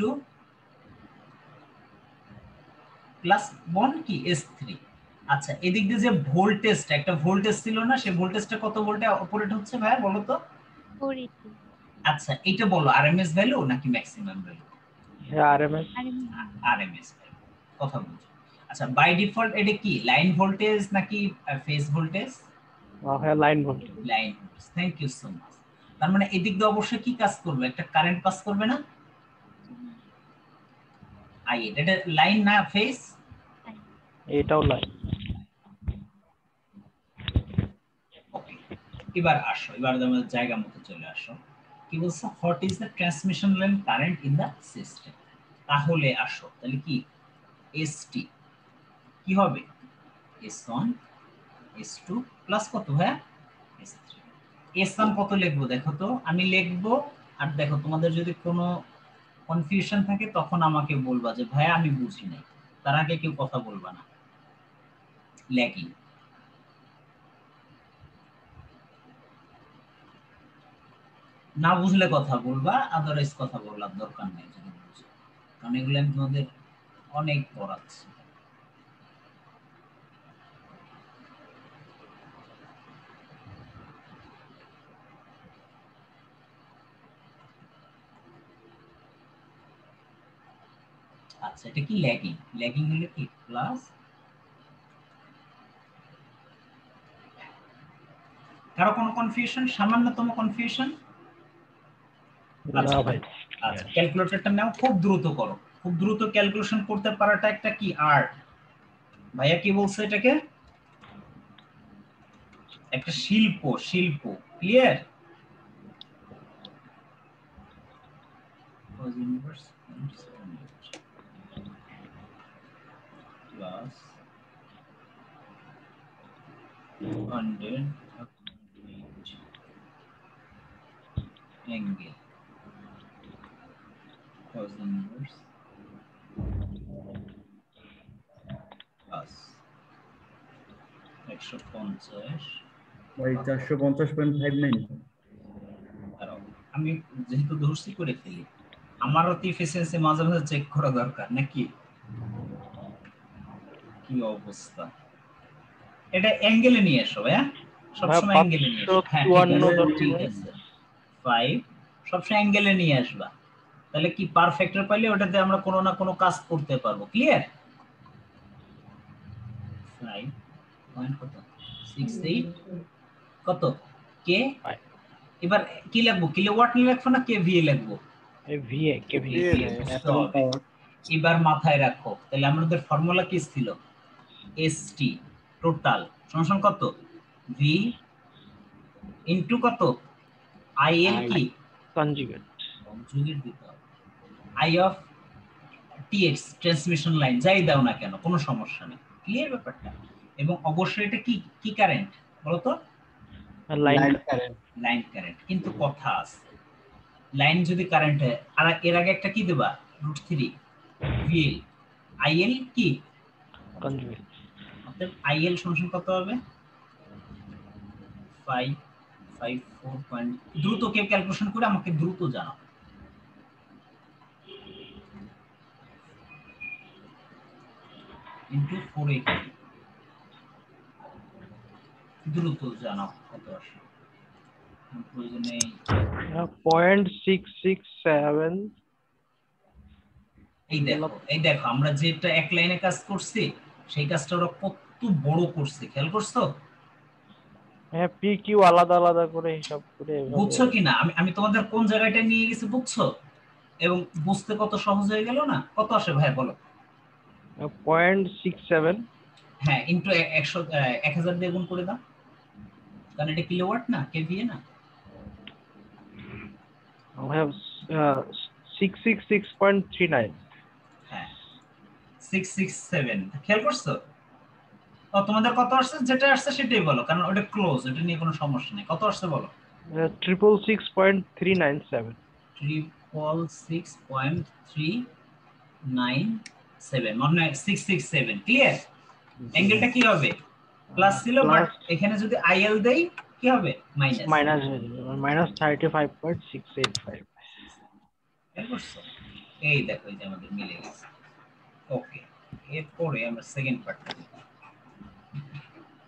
প্লাস 1 কি S3। আচ্ছা, এদিক দিয়ে যে ভোল্টেজটা, একটা ভোল্টেজ ছিল না, সেই ভোল্টেজটা কত ভোল্টে অপারেট হচ্ছে ভাইয়া বলো তো? 480। আচ্ছা, এটা বলো আরএমএস ভ্যালু নাকি ম্যাক্সিমাম ভ্যালু? হ্যাঁ আরএমএস। আরএমএস ভ্যালু, কথা বুঝো। আচ্ছা, বাই ডিফল্ট এটা কি লাইন ভোল্টেজ নাকি ফেজ ভোল্টেজ? হ্যাঁ line voltage. Line voltage. Thank you so much. তার মানে এদিক দিয়ে অবশ্যই কি কাজ করবে? একটা কারেন্ট পাস করবে না? আই, এটা লাইন না ফেজ? এটাও লাইন। ওকে, এবার আসো, এবার আমাদের জায়গা মতো চলে আসো। কি বলছো? What is the transmission line current in the system? তাহলে আসো, তাহলে কি এসটি কি হবে? S1 S2 প্লাস কত ভাইয়া? S3। S1 কত লিখবো দেখো তো? আমি লিখবো, আর দেখো তোমাদের যদি কোনো কনফিউশন থাকে তখন আমাকে বলবা যে ভাইয়া আমি বুঝি নাই। তার আগে কেউ কথা বলবা না। ল্যাগিং, না বুঝলে কথা বলবা, আদারওয়াইজ কথা বলার দরকার নেই যদি বুঝো, কারণ এগুলো আমি তোমাদের অনেক পড়াচ্ছি। আচ্ছা, এটা কি ল্যাগিং? ল্যাগিং হলে কি প্লাস কারো কোনো কনফিউশন, সামান্যতম কনফিউশন? না ভাই। আচ্ছা, ক্যালকুলেটরটা নাও, খুব দ্রুত করো। খুব দ্রুত ক্যালকুলেশন করতে পারাটা একটা কি আর্ট। ভাইয়া কি বলছে এটাকে? একটা শিল্প, শিল্প। Clear? cos inverse plus 100 angle cos inverse plus 150 ভাই 450.59। দাঁড়াও, আমি যেহেতু ধরছি করে ফেলি, আমারও তো এফিসিয়েন্সি মাঝে মাঝে চেক করা দরকার নাকি? কি অবস্থা! এটা অ্যাঙ্গেলে নিয়ে এসো, হ্যাঁ সবসময় অ্যাঙ্গেলে নিয়ে এসো। হ্যাঁ ঠিক আছে 5 সবসময় অ্যাঙ্গেলে নিয়ে আসবা, তাহলে কি পারফেক্টর পাইলে ওটাতে আমরা কোনো না কোনো কাজ করতে পারবো। ক্লিয়ার? 5 পয়েন্ট কত 68 কত কে। এবার কি লিখবো, কিলোওয়াট লিখবো না কেভিএ লিখবো? VA kVA. এবার মাথায় রাখো, তাহলে আমাদের ফর্মুলা কি ছিল? এসটি টোটাল সমান কত? ভি ইনটু কত? আইএল কি কনজুগেট। কনজুগেট দিতে হবে। I of TX transmission line যাই দাও না কেন, কোনো সমস্যা নেই। ক্লিয়ার ব্যাপারটা? এবং অবশ্যই এটা কি কি কারেন্ট বলো তো? Line current. Line current. কিন্তু কথা আছে, লাইন যদি কারেন্ট হয়, আর এর আগে একটা কি দেবা? √3 ভিএল। আইএল কি কনজুগেট। অতএব আইএল সমান কত হবে? 554 পয়েন্ট। দ্রুত কেউ ক্যালকুলেশন করে আমাকে দ্রুত জানাও। ইনটু 480 দ্রুত জানাও কত আসে। প্রয়োজন নেই। 0.667। এই দেখো আমরা যেটা এক লাইনে কাজ করছি সেই কাজটা ওরা কত বড় করছে, খেয়াল করছো? হ্যাঁ, পি কিউ আলাদা আলাদা করে হিসাব করে। বুঝছো কিনা আমি তোমাদের কোন জায়গাটা নিয়ে গেছি বুঝছো? এবং বুঝতে কত সহজ হয়ে গেল না? কত আসে ভাই বলো? 0.67। হ্যাঁ ইনটু 1000 দিয়ে গুণ করে দাও, কারণ এটা কিলোওয়াট না কেভিএ না। I have 666.39। হ্যাঁ 667 খেয়াল করছো? ও তোমাদের কত আসছে? যেটা আসছে সেটাই বলো, কারণ ওটা ক্লোজ, এটা নিয়ে কোনো সমস্যা নেই। কত আসছে বলো? 666.397। 666.397 মানে 667। ক্লিয়ার? অ্যাঙ্গেলটা কি হবে? প্লাস ছিল, বাট এখানে যদি আইএল দেই কি হবে? মাইনাস। মাইনাস হয়ে যাবে, -35.685। খেয়াল করছো? এই দেখো এই যে আমাদের মিলে গেছে। ওকে, এরপরে আমরা সেকেন্ড পার্টটা দেখি।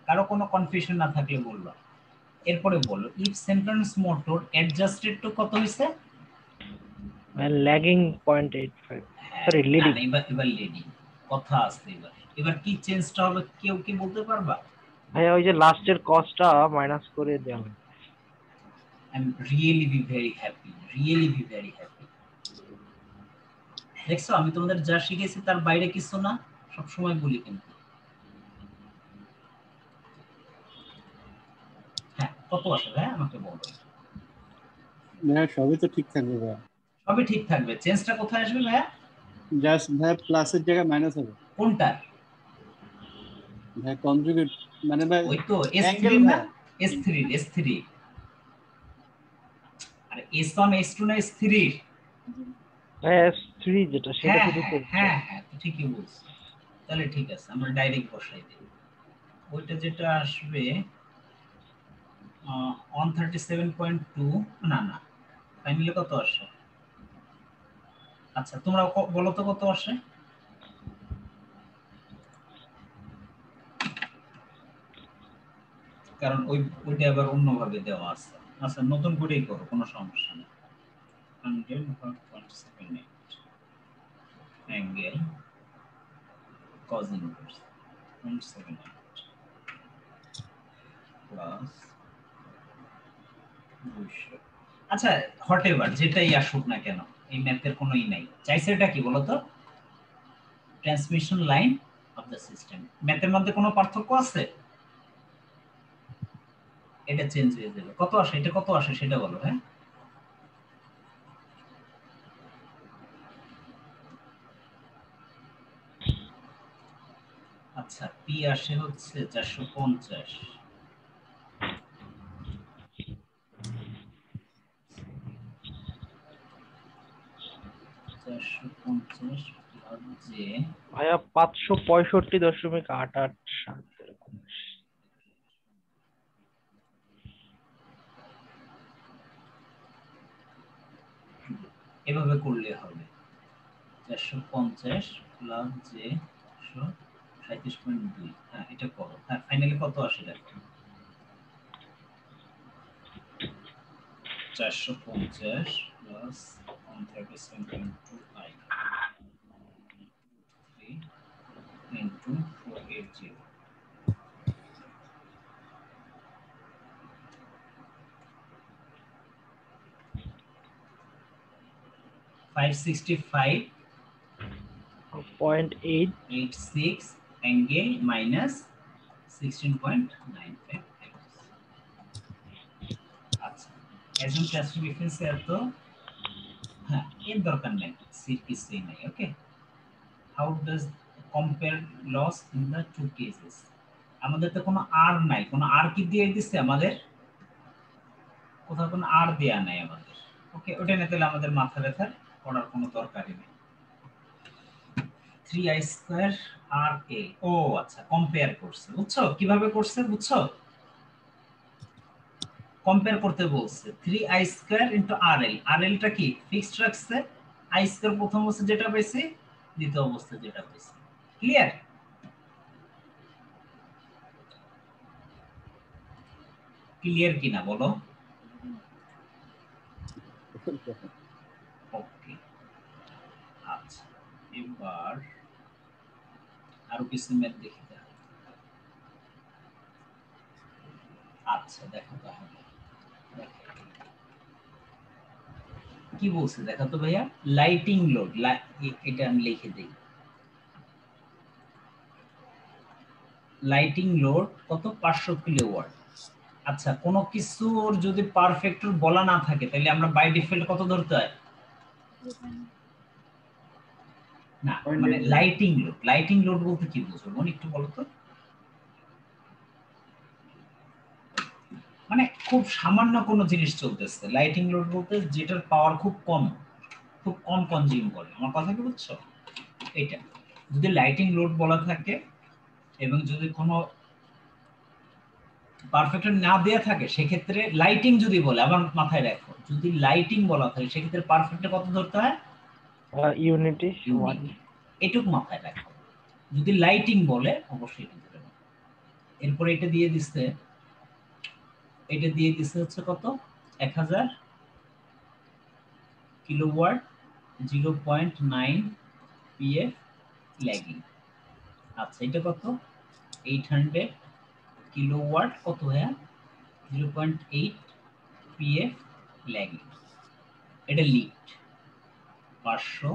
কারো কোনো কনফিউশন না থাকলে বললো। এরপরে বলো if synchronous motor adjusted to কত হইছে? ল্যাগিং 0.85। Sorry leading. এবার লিডিং কথা আছে। এবার কি চেঞ্জটা হবে কেউ কি বলতে পারবা? ভাই ওই যে লাস্টের কস্টটা মাইনাস করে দেওয়া হবে। I'm really be very happy, really be very happy. দেখছো আমি তোমাদের যা শিখেছি তার বাইরে কিছু না, সব সময় বলি কিন্তু। হ্যাঁ কত আসে ভাই আমাকে বলো। না সবই তো ঠিক থাকবে ভাই, সবই ঠিক থাকবে, চেঞ্জটা কোথায় আসবে ভাই? জাস্ট ভাই প্লাসের জায়গায় মাইনাস হবে। কোনটা ভাই কনজুগেট মানে ভাই ওই তো S3 না S3 আরে S1 S2 না S3 S3 যেটা সেটা শুধু করছে। হ্যাঁ ঠিকই বলছো। তাহলে ঠিক আছে আমরা ডাইরেক্ট বসাই দিই। ওইটা যেটা আসবে 137.2 না তাই মিলে কত আসে? আচ্ছা তোমরা বলো তো কত আসে? কারণ ওইটা আবার অন্যভাবে দেওয়া আছে। আচ্ছা নতুন করেই করো, কোনো সমস্যা নেই। 100.78 অ্যাঙ্গেল cos inverse 0.78 প্লাস 200। আচ্ছা হোয়াটএভার যেটাই আসুক না কেন এই ম্যাথের কোনোই নাই, চাইছে এটা কি বলতো transmission line of the system. ম্যাথের মধ্যে কোনো পার্থক্য আছে? এটা চেঞ্জ হয়ে যাবে। কত আসে এটা, কত আসে সেটা বলো। হ্যাঁ আচ্ছা পি আসে হচ্ছে 450। 450 যে ভাইয়া 565.887 এরকম। এভাবে করলে হবে 450 প্লাস যে 137.2। হ্যাঁ এটা করো। হ্যাঁ ফাইনালি কত আসে দেখো 450 plus 137.2i 3 into 480 565.86 angle minus 16.95। আচ্ছা একজন ক্লাস ডিফারেন্স এত হ্যাঁ এর দরকার নেই, সিট কিছুই নাই। Okay how does compare loss in the two cases? আমাদের তো কোনো আর নাই, কোনো আর কি দিয়ে দিচ্ছে আমাদের? কোথাও কোনো আর দেয়া নাই আমাদের। ওকে ওটা না তাহলে আমাদের মাথা ব্যথার পড়ার কোনো দরকারই নেই। 3i স্কয়ার আর এ ও আচ্ছা কম্পেয়ার করছে, বুঝছো কিভাবে করছে বুঝছো? কম্পেয়ার করতে বলছে 3i square into rl। rl টা কি ফিক্সড রাখছে, i স্কয়ার প্রথম অবস্থা যেটা পাইছি দ্বিতীয় অবস্থা যেটা পাইছি। ক্লিয়ার? ক্লিয়ার কিনা বলো? ওকে আচ্ছা এবার আরো কিছু ম্যাথ দেখতে হবে। আচ্ছা দেখো তাহলে কি বলছে দেখো তো ভাইয়া। লাইটিং লোড, এটা আমি লিখে দেই। লাইটিং লোড কত 500 কিলোওয়াট। আচ্ছা কোনো কিছুর যদি পারফেক্ট বলা না থাকে তাহলে আমরা বাই ডিফল্ট কত ধরতে হয়? না মানে লাইটিং লোড, লাইটিং লোড বলতে কি বুঝো মনে একটু বলো তো? মানে খুব সামান্য কোনো জিনিস চলতেছে, লাইটিং লোড বলতে যেটার পাওয়ার খুব কম কনজিউম করে। আমার কথা কি বুঝছো? এটা যদি লাইটিং লোড বলা থাকে এবং যদি কোনো পারফেক্ট না দেয়া থাকে সেক্ষেত্রে লাইটিং যদি বলে, আবার মাথায় রাখো যদি লাইটিং বলা থাকে সেক্ষেত্রে পারফেক্টে কত ধরতে হয়? ইউনিটি 1। এটুকু মাথায় রাখো। যদি লাইটিং বলে অবশ্যই এটা ধরে নাও। এরপর এটা দিয়ে দিচ্ছে হচ্ছে কত 1000 কিলোওয়াট 0.9 পিএফ ল্যাগিং। আচ্ছা এটা কত 800 কিলোওয়াট কত হ্যাঁ 0.8 পিএফ ল্যাগিং। এটা লিড 500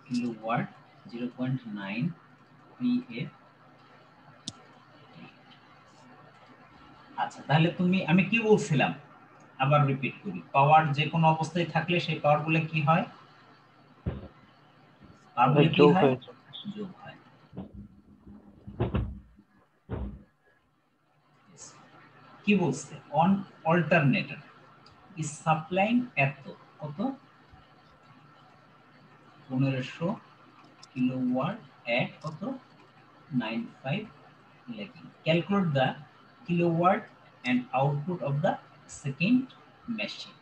কিলোওয়াট 0.9 পিএফ। আচ্ছা তাহলে আমি কি বলছিলাম আবার রিপিট করি, পাওয়ার যে কোনো অবস্থায় থাকলে সেই পাওয়ার গুলো কি হয়? পাওয়ার যোগ হয়। কি বলছে অন অল্টারনেটর is supplying এত কত 1500 কিলোওয়াট at কত 95 lagging. Calculate the kilowatt and output of the second machine.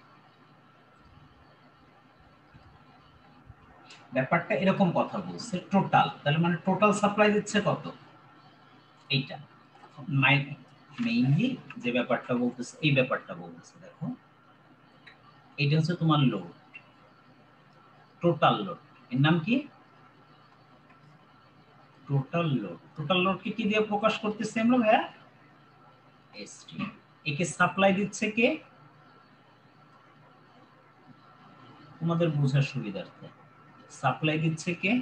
ব্যাপারটা এরকম কথা বলছে টোটাল, তাহলে মানে টোটাল সাপ্লাই দিচ্ছে কত এইটা মেইনলি যে ব্যাপারটা বলতেছে এই ব্যাপারটা বলতেছে। দেখো এটা হচ্ছে তোমার লোড, টোটাল লোড। এর নাম কি টোটাল লোড। টোটাল লোডকে কি দিয়ে প্রকাশ করতেছি আমরা ভাইয়া? এসটি। একে সাপ্লাই দিচ্ছে কে? তোমাদের বোঝার সুবিধার্থে। সাপ্লাই দিচ্ছে কে?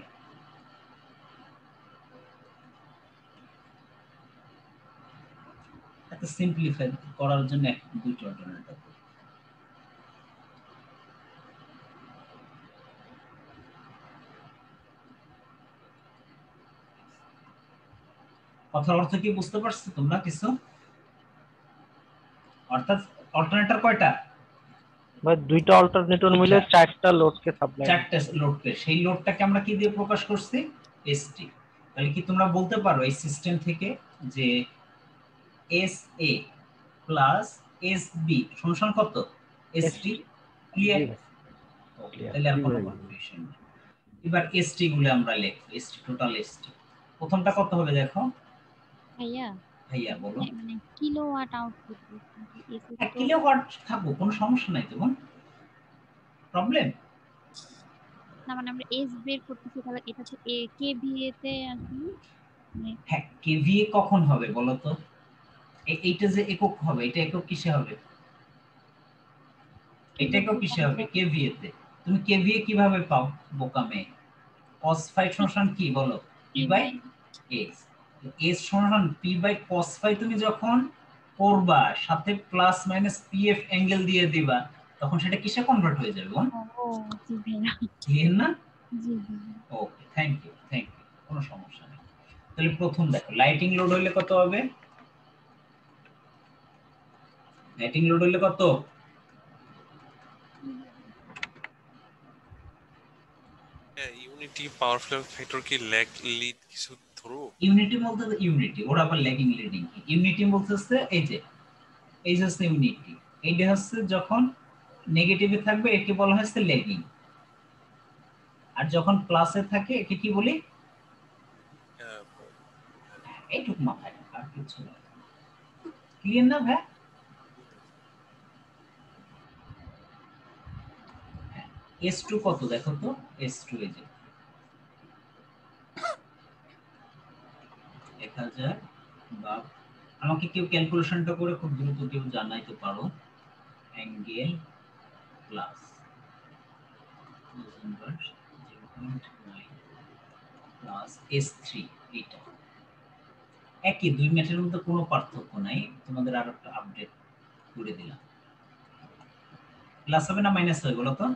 এত সিম্পলিফাই করার জন্য দুটো অল্টারনেটর। কথার অর্থ কি বুঝতে পারছো তোমরা কিছু? অর্থাৎ অল্টারনেটর কয়টা? বা দুইটা অল্টারনেটর মিলে চারটা লোডকে সাপ্লাই, চারটা লোডকে, সেই লোডটাকে আমরা কি দিয়ে প্রকাশ করছি? এসটি। তাহলে কি তোমরা বলতে পারো এই সিস্টেম থেকে যে S A plus S B সমান কত? এসটি। ক্লিয়ার? তাহলে আর কোনো কনফিউশন নেই। এবার এসটি গুলো আমরা লিখব, এসটি টোটাল এসটি। প্রথমটা কত হবে দেখো ভাইয়া বলো। মানে কিলোওয়াট আউটপুট এসি তো কিলোওয়াট থাকবো, কোনো সমস্যা নাই তো, কোন প্রবলেম না, মানে আমরা এস বের করতেছি, তাহলে এটা তো কেভিএ তে আসবে। হ্যাঁ, কেভিএ কখন হবে বলো তো? এইটা যে একক হবে, এটা একক কিসে হবে? এটা একক কিসে হবে? কেভিএ তে। তুমি কেভিএ কিভাবে পাও বোকা মেয়ে? cos phi সমান কি বলো? p by s। s সমান p বাই cos phi তুমি যখন করবা, সাথে প্লাস মাইনাস pf অ্যাঙ্গেল দিয়ে দিবা, তখন সেটা কিসে কনভার্ট হয়ে যাবে? ও জি ভাইয়া, ক্লিয়ার না? জি ওকে, থ্যাংক ইউ, কোনো সমস্যা নেই। তাহলে প্রথম দেখো, লাইটিং লোড হলে কত হবে? লাইটিং লোড হলে কত? ইউনিটি পাওয়ার ফ্যাক্টর কি ল্যাগ লিড কিছু ধরো? ইউনিটি বলতে ইউনিটি, ওরা আবার ল্যাগিং লিডিং কি? ইউনিটি বলতেছে এই যে হচ্ছে ইউনিটি, এইটা হচ্ছে যখন নেগেটিভে থাকবে একে বলা হচ্ছে ল্যাগিং, আর যখন প্লাসে থাকে একে কি বলি? এইটুকু মাথায় আর কিছু না। ক্লিয়ার না ভাই? S2 কত দেখো তো? S2 এই যে 1000, বা আমাকে কেউ ক্যালকুলেশনটা করে খুব দ্রুত কেউ জানাইতে পারো। অ্যাঙ্গেল প্লাস প্লাস S3, এটা একই, 2 মিনিটের মধ্যে কোনো পার্থক্য নাই। তোমাদের আর একটা আপডেট করে দিলাম। প্লাস হবে না মাইনাস হবে বলো তো?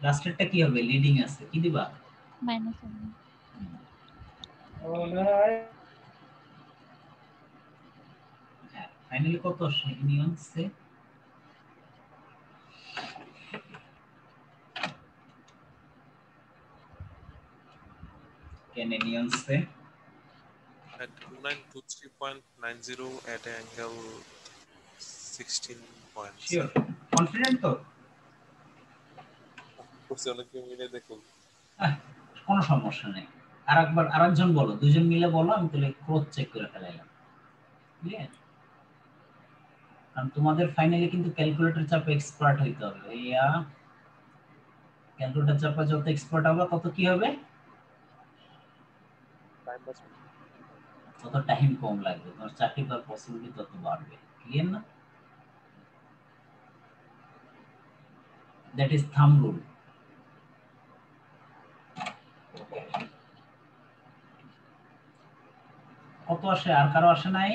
লাস্টেরটা কি হবে? লিডিং আছে, কি দিবা? মাইনাস হবে। হ্যাঁ, ফাইনালি কত আসে? নিয়ন্সে Canadians at 2923.90 at an angle 16 points. Sure. Confident তো? অনেকে মিলে দেখুন। কোনো সমস্যা নেই। আরেকজন বলো, দুইজন মিলে বলো, আমি তাহলে ক্রস চেক করে ফেলাইলাম। ক্লিয়ার? কারণ তোমাদের ফাইনালি কিন্তু ক্যালকুলেটর চাপে এক্সপার্ট হইতে হবে ভাইয়া। ক্যালকুলেটর চাপে যত এক্সপার্ট হবে তত কি হবে? তত টাইম কম লাগবে, তোমার চাকরি পাওয়ার পসিবিলিটি তত বাড়বে। ক্লিয়ার না? That is thumb rule. কত আসে? আর কারো আসে নাই?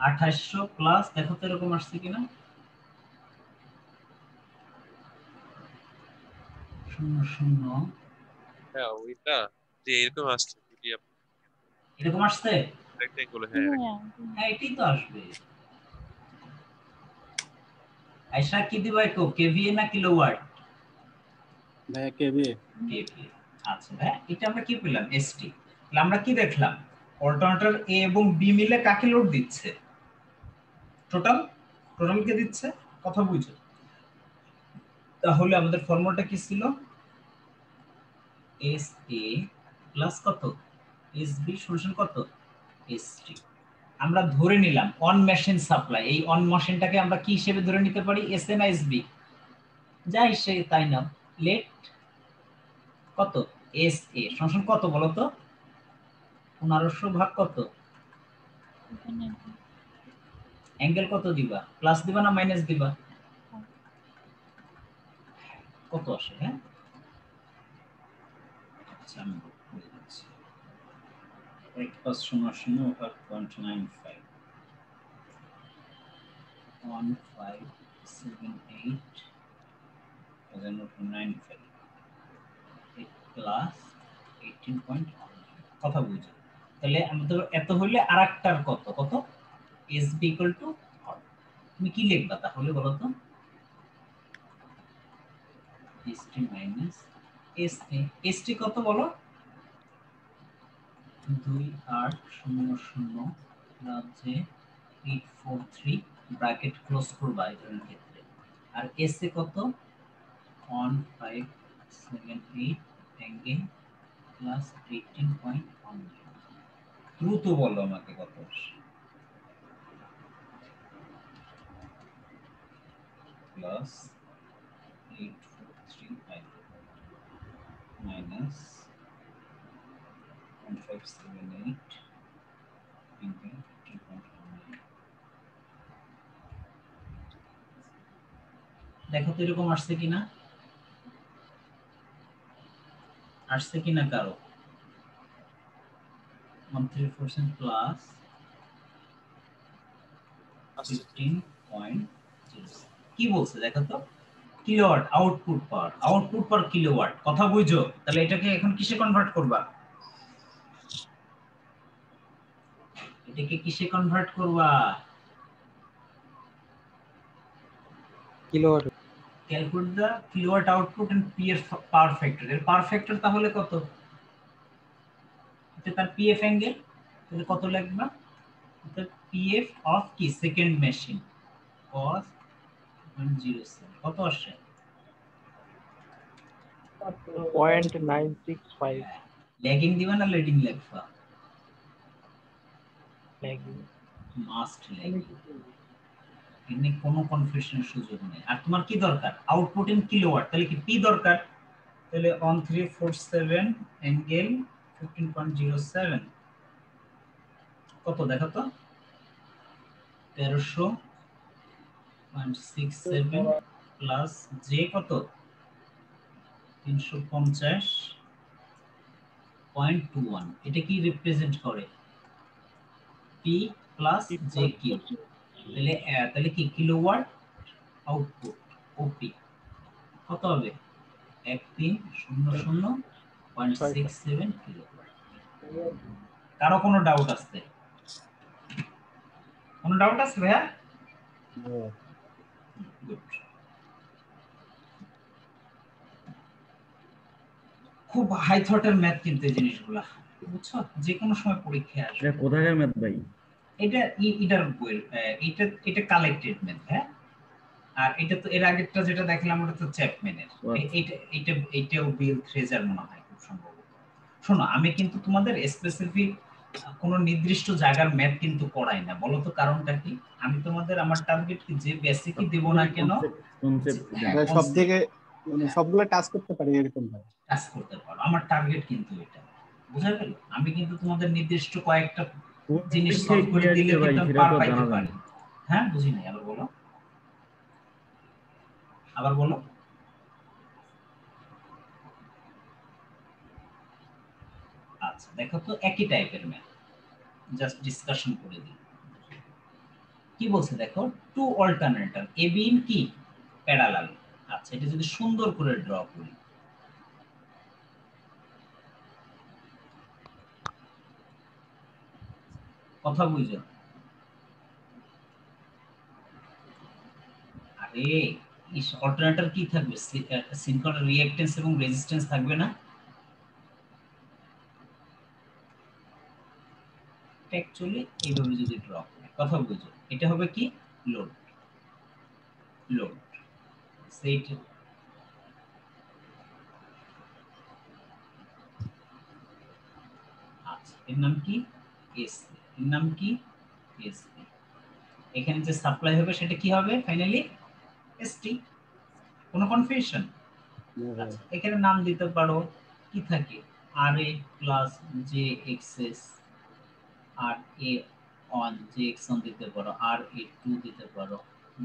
আঠাশশো প্লাস দেখো তো এরকম আসছে কিনা? 00 হ্যাঁ ওইটা যে এরকম আসছে যদি এরকম আসছে? রেক্ট্যাঙ্গল, হ্যাঁ হ্যাঁ এটাই তো আসবে। আয়শা কি দিবা? কেভিএ না কিলোওয়াট? ভাইয়া কেভিএ। কেভিএ। আচ্ছা ভাই, এটা আমরা কি পেলাম? এসটি। তাহলে আমরা কি দেখলাম? অল্টারনেটর এ এবং বি মিলে কাকে লোড দিচ্ছে? টোটাল কে দিচ্ছে। কথা বুঝছো? তাহলে আমাদের ফর্মুলাটা কি ছিল? এস এ প্লাস কত এস বি সমান কত এস টি। আমরা ধরে নিলাম অন মেশিন সাপ্লাই, এই অন মেশিনটাকে আমরা কি হিসেবে ধরে নিতে পারি, এস এ না এস বি, যাই সে তাই নাও। লেট কত এস এ সমান কত বলো তো, 1500 ভাগ কত, অ্যাঙ্গেল কত দিবা, প্লাস দিবা না মাইনাস দিবা, কত আসে? হ্যাঁ আচ্ছা আমি বলে দিচ্ছি, 8 + 0 0 over 0.95 1578 95 প্লাস 18.1 কথা বুঝো। তাহলে আমাদের এত হইলে আরেকটার কত কত এস বি ইকুয়াল টু, তুমি কি লিখবা তাহলে বলো তো, S T minus S T, S T কত বলো, 2800 প্লাস যে 843 ব্র্যাকেট ক্লোজ করবা এটার ক্ষেত্রে, আর এস এ কত 1578 অ্যাঙ্গেল প্লাস 18.1, দ্রুত বলো আমাকে কত আসে, প্লাস 8435 মাইনাস 1578 অ্যাঙ্গেল 18.1। দেখো তো এরকম আসছে কিনা, আসছে কিনা কারো 13% প্লাস 15.0 কি বলছে দেখো তো, কিলোওয়াট আউটপুট পার কিলোওয়াট, কথা বুঝছো? তাহলে এটাকে এখন কিসে কনভার্ট করবা, এটাকে কিসে কনভার্ট করবা, kilowatt. Calculate the kilowatt output and P এর পাওয়ার ফ্যাক্টর, এর পাওয়ার ফ্যাক্টর তাহলে কত, এটা তার পিএফ অ্যাঙ্গেল, তাহলে কত লিখবা, এটা পিএফ অফ কি সেকেন্ড মেশিন cos 107 কত আসে, 0.965 ল্যাগিং দিবা না লিডিং লিখবা, ল্যাগিং। মাস্ট ল্যাগিং, এখানে কোনো কনফিউশনের সুযোগ নেই। আর তোমার কি দরকার, আউটপুট ইন কিলোওয়াট, তাহলে কি পি দরকার, তাহলে 1347 অ্যাঙ্গেল 15.07 কত দেখো তো, 1300.67 প্লাস জে কত 350.21, এটা কি রিপ্রেজেন্ট করে, পি প্লাস জে কিউ, তাহলে কি কিলোওয়াট আউটপুট ওপি কত হবে 1300.67 কিলোওয়াট। কারো কোনো ডাউট আছে, কোনো ডাউট আছে ভাইয়া? গুড, খুব হাই থটের ম্যাথ কিন্তু এই জিনিসগুলা, বুঝছো, যে কোনো সময় পরীক্ষায় আসবে। এটা কোথাকার ম্যাথ ভাই? এটা এটার বইয়ের, এটা কালেক্টেড ম্যাথ, হ্যাঁ। আর এটা তো এর আগেরটা যেটা দেখলাম ওটা তো চ্যাপম্যানের, এইটাও বিল থ্রেজার মনে হয় খুব সম্ভবত। শোনো আমি কিন্তু তোমাদের স্পেসিফিক কোনো নির্দিষ্ট জায়গার ম্যাথ কিন্তু করাই না, বলো তো কারণটা কি, আমি তোমাদের আমার টার্গেট কি যে বেসিকই দেব না কেন, সব দিকে মানে সবগুলো টাচ করতে পারি এরকম ভাই, টাচ করতে পারো, আমার টার্গেট কিন্তু এটা, বুঝা গেল? আমি কিন্তু তোমাদের নির্দিষ্ট কয়েকটা জিনিস সলভ করে দিলে কিন্তু আমি পার পাইতে পারি। হ্যাঁ বুঝিনি, আবার বলো, আবার বলো। আচ্ছা দেখো তো একই টাইপের ম্যাথ, জাস্ট ডিসকাশন করে দিই। কি বলছে দেখো, two alternator A B in কি প্যারালাল। আচ্ছা এটা যদি সুন্দর করে ড্র করি, কথা বুঝো, আরে ইস অল্টারনেটর কি থাকবে, সিনক্রোনাস রিঅ্যাকট্যান্স এবং রেজিস্ট্যান্স থাকবে না, অ্যাকচুয়ালি এইভাবে যদি ড্র করি, কথা বুঝো, এটা হবে কি লোড, সেট এর নাম কি এসসি, এর নাম কি এসবি। এখানে যে সাপ্লাই হবে সেটা কি হবে ফাইনালি এসটি। কোনো কনফিউশন? আচ্ছা এখানে নাম দিতে পারো কি থাকে R A plus J XS, R A on J X on দিতে পারো, আর এ টু দিতে পারো,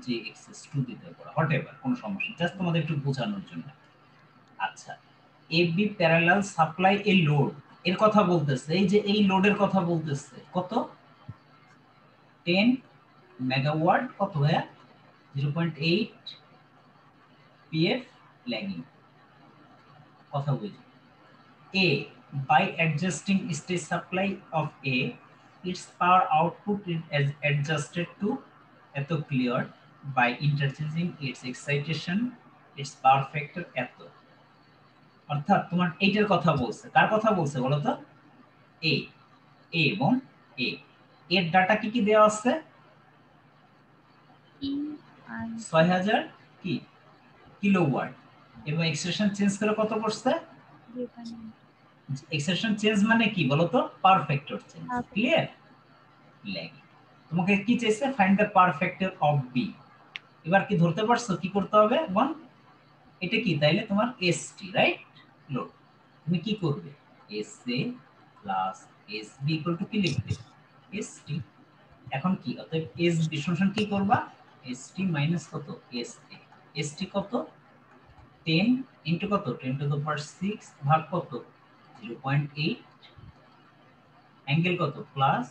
জে এক্সএস টু দিতে পারো, হোয়াটএভার, কোনো সমস্যা, জাস্ট তোমাদের একটু বোঝানোর জন্য। আচ্ছা AB parallel supply a load এর কথা বলতেছে, এই যে এই লোডের কথা বলতেছে কত 10 মেগাওয়াট, কত হয় 0.8 পিএফ ল্যাগিং। কথা বুঝি A by adjusting stage supply of A, its power output is adjusted to এত cleared by interchanging its excitation, its power factor এত। অর্থাৎ তোমার এইটার কথা বলছে, কার কথা বলছে বলো তো? A এবং A এর ডাটা কি কি দেওয়া আছে? 6000 কি কিলোওয়াট, এবং এক্সপ্রেশন চেঞ্জ করে কত পড়ছে? এক্সপ্রেশন চেঞ্জ মানে কি বলতো? Power factor change. Clear? Lagging. তোমাকে কি চাইছে? Find the power factor of B. এবার কি ধরতে পারছো কি করতে হবে? বল এটা কি তাইলে তোমার এসটি, রাইট? লোড। তুমি কি করবে? SA plus SB equal to কি লিখবে? এসটি। এখন কি অতএব এসবি সমান কি করবা? এসটি মাইনাস কত? এসএ। এসটি কত? 10 ইনটু কত? 10 টু দ্য পাওয়ার 6 ভাগ কত? 0.8 অ্যাঙ্গেল কত? প্লাস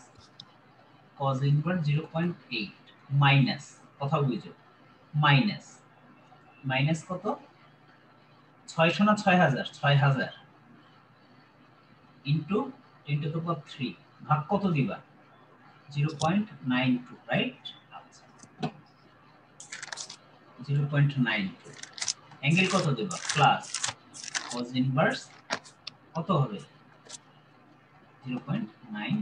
cos ইনভার্স 0.8 মাইনাস, কথা বুঝো, মাইনাস মাইনাস কত? 600 না 6000? 6000 ইনটু 10 টু দ্য পাওয়ার 3 ভাগ কত দিবা? 0.92, রাইট? আচ্ছা 0.92 অ্যাঙ্গেল কত দিবা? প্লাস cos ইনভার্স কত হবে? 0.9।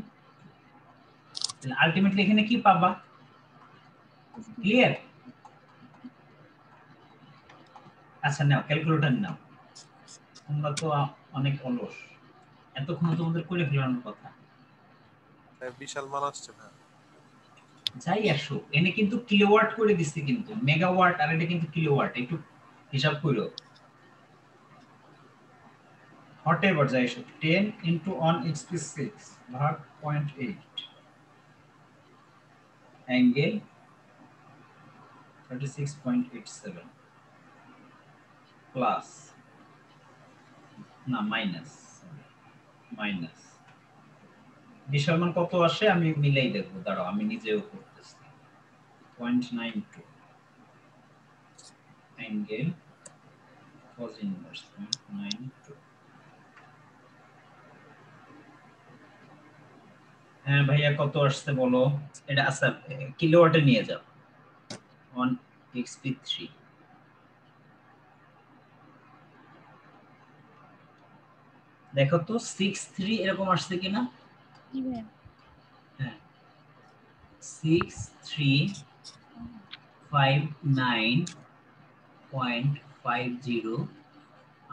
তাহলে আলটিমেটলি এখানে কি পাবা? ক্লিয়ার? আচ্ছা নাও ক্যালকুলেটর নাও, তোমরা তো অনেক অলস, এতক্ষণ তোমাদের করে ফেলানোর কথা। বিশাল মান আসছে না, যাই আসো এনে কিন্তু কিলোওয়াট করে দিচ্ছে, কিন্তু মেগাওয়াট, আর এটা কিন্তু কিলোওয়াট, একটু হিসাব করো। হোয়াটএভার যাই আসো 10 ইনটু 1/6 ভাগ 0.8 অ্যাঙ্গেল 36.87 প্লাস না মাইনাস মাইনাস বিশাল মান কত আসে আমি মিলাই দেখবো, দাঁড়াও আমি নিজেও করতেছি। 0.92 অ্যাঙ্গেল cos ইনভার্স 0.92। হ্যাঁ ভাইয়া কত আসছে বলো? এটা আচ্ছা কিলোওয়াটে নিয়ে যাও 1xp3। দেখো তো 63 এরকম আসছে কিনা? হ্যাঁ 6359.50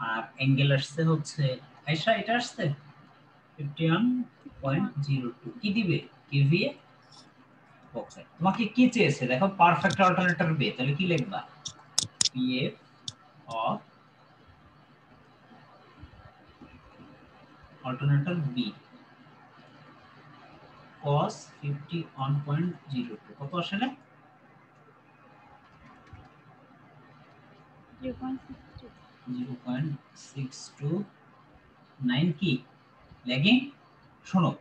আর অ্যাঙ্গেল আসছে হচ্ছে আয়শা এটা আসছে 51.02। কি দিবে? কেভিএ। ওকে তোমাকে কি চেয়েছে দেখো? পারফেক্ট অল্টারনেটর বে, তাহলে কি লিখবা? PF of alternator B cos 51.02 কত আসলে? 0.629 কি ল্যাগিং। শোনো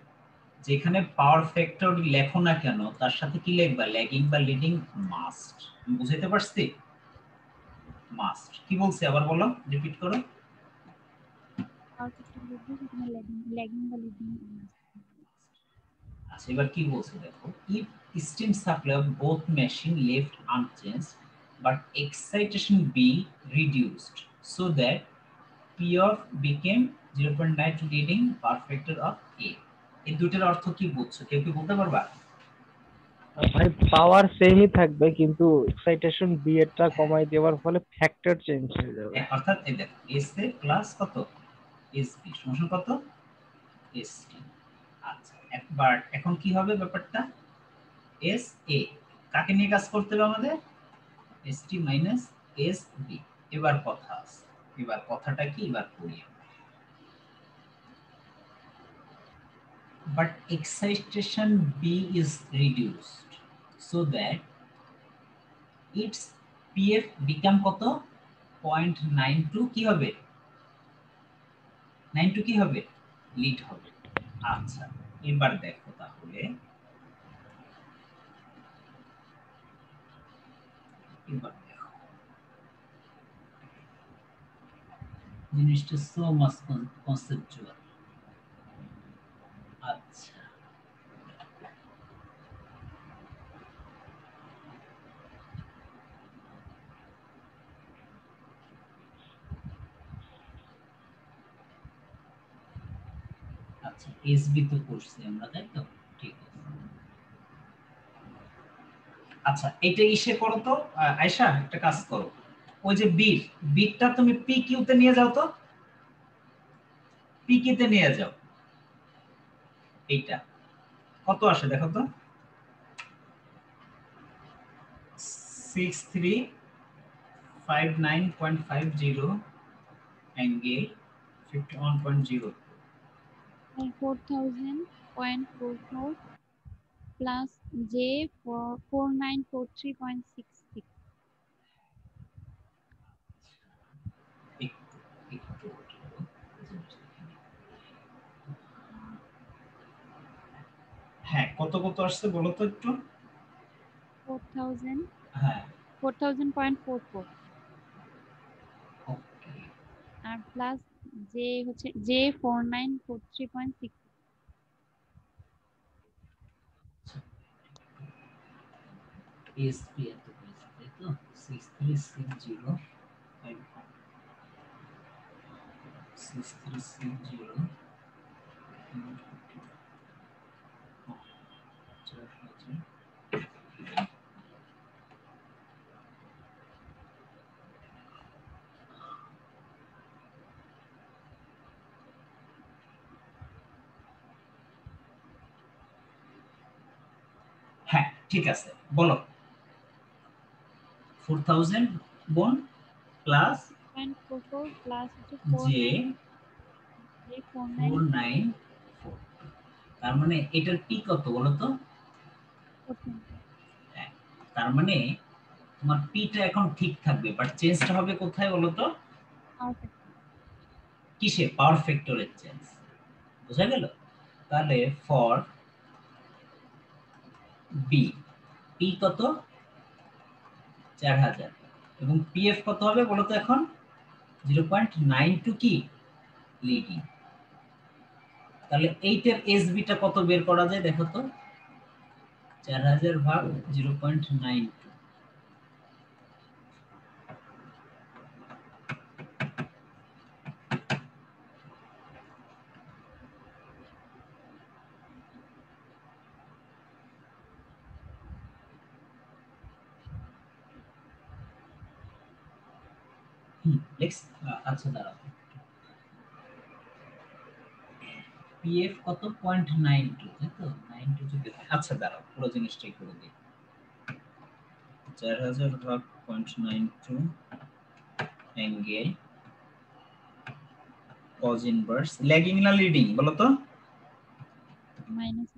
যেখানে পাওয়ার ফ্যাক্টর লেখো না কেন তার সাথে কি লিখবা? ল্যাগিং বা লিডিং মাস্ট। আমি বুঝাইতে পারছি? মাস্ট। কি বলছি আবার বলো, রিপিট করো। আচ্ছা এবার কি বলছে দেখো, if steam supply of both machine left unchanged but excitation B reduced so that P of became 0.9 leading power factor of A, এই দুটোর অর্থ কি বুঝছো? কেউ কি বলতে পারবা? ভাই পাওয়ার সেমই থাকবে কিন্তু এক্সাইটেশন বি এরটা কমাই দেওয়ার ফলে ফ্যাক্টর চেঞ্জ হয়ে যাবে। অর্থাৎ এই দেখো এস এ প্লাস কত এস বি সমান কত এস টি। আচ্ছা একবার এখন কি হবে ব্যাপারটা, এস এ কাকে নিয়ে কাজ করতে হবে আমাদের, S T minus S B. এবার কথা আছে, এবার কথাটা কি এবার করি আমরা। but excitation B is reduced so that its PF become কত 0.92 কি হবে 92 কি হবে লিড হবে। আচ্ছা এবার দেখো তাহলে এবার দেখো জিনিসটা সো মাচ কনসেপচুয়াল। আচ্ছা আচ্ছা এসবি তো করছি আমরা তাই তো, ঠিক আছে। আচ্ছা এটা ইসে করো তো আয়শা, একটা কাজ করো, ওই যে বিটটা তুমি পি কিউতে নিয়ে যাও তো, পি কিউতে নিয়ে যাও। এইটা কত আসে দেখো তো, 6359.50 অ্যাঙ্গেল 51.0 4000.44 plus J for 4943.66. একটু একটু হ্যাঁ কত কত আসছে বলো তো একটু। 4000 হ্যাঁ 4000.44 ওকে আর প্লাস J হচ্ছে J 4943.66. এসপি এত হয়েছে তাই তো 6360 6360 হ্যাঁ ঠিক আছে বলো 4000 গুণ প্লাস 0.44 প্লাস হচ্ছে জে 49 494, তার মানে এটার পি কত বলো তো। হ্যাঁ, তার মানে তোমার পিটা এখন ঠিক থাকবে বাট চেঞ্জটা হবে কোথায় বলো তো, কিসে পাওয়ার ফ্যাক্টরের চেঞ্জ, বুঝা গেল। তাহলে ফর বি পি কত 4000 এবং পিএফ কত হবে বলো তো এখন 0.92 কি লিডিং। তাহলে এইটার এসবিটা কত বের করা যায় দেখো তো, 4000 ভাগ 0.92 আচ্ছা দাঁড়াও পিএফ কত 0.92 তাই তো 92 যদি হয়, আচ্ছা দাঁড়াও পুরো জিনিসটাই করে দিই 4000 ভাগ 0.92 অ্যাঙ্গেল cos ইনভার্স ল্যাগিং না লিডিং বলো তো, মাইনাস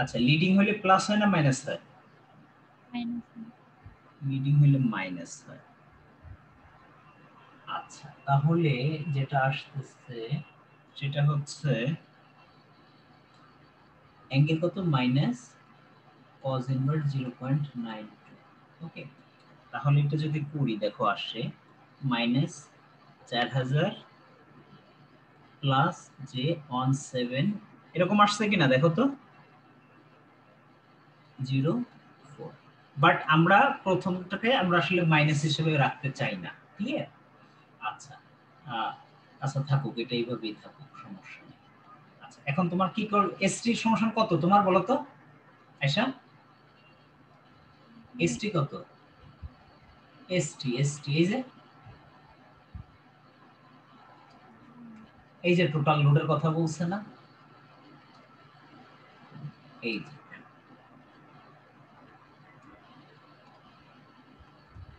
আচ্ছা লিডিং হলে প্লাস হয় না মাইনাস হয়, মাইনাস লিডিং হলে মাইনাস হয়। আচ্ছা তাহলে যেটা আসতেছে সেটা হচ্ছে অ্যাঙ্গেল কত মাইনাস cos ইনভার্স 0.92 ওকে। তাহলে এটা যদি করি দেখো আসে মাইনাস 4000 প্লাস জে 17 এরকম আসছে কিনা দেখো তো 04, বাট আমরা প্রথমটাকে আমরা আসলে মাইনাস হিসেবে রাখতে চাই না, ক্লিয়ার। আচ্ছা আচ্ছা থাকুক এটা এইভাবেই থাকুক সমস্যা নেই। আচ্ছা এখন তোমার কি কর এসটি সমস্যা কত তোমার বলো তো আয়শা, এসটি কত, এসটি এই যে এই যে টোটাল লোডের কথা বলছে না, এই যে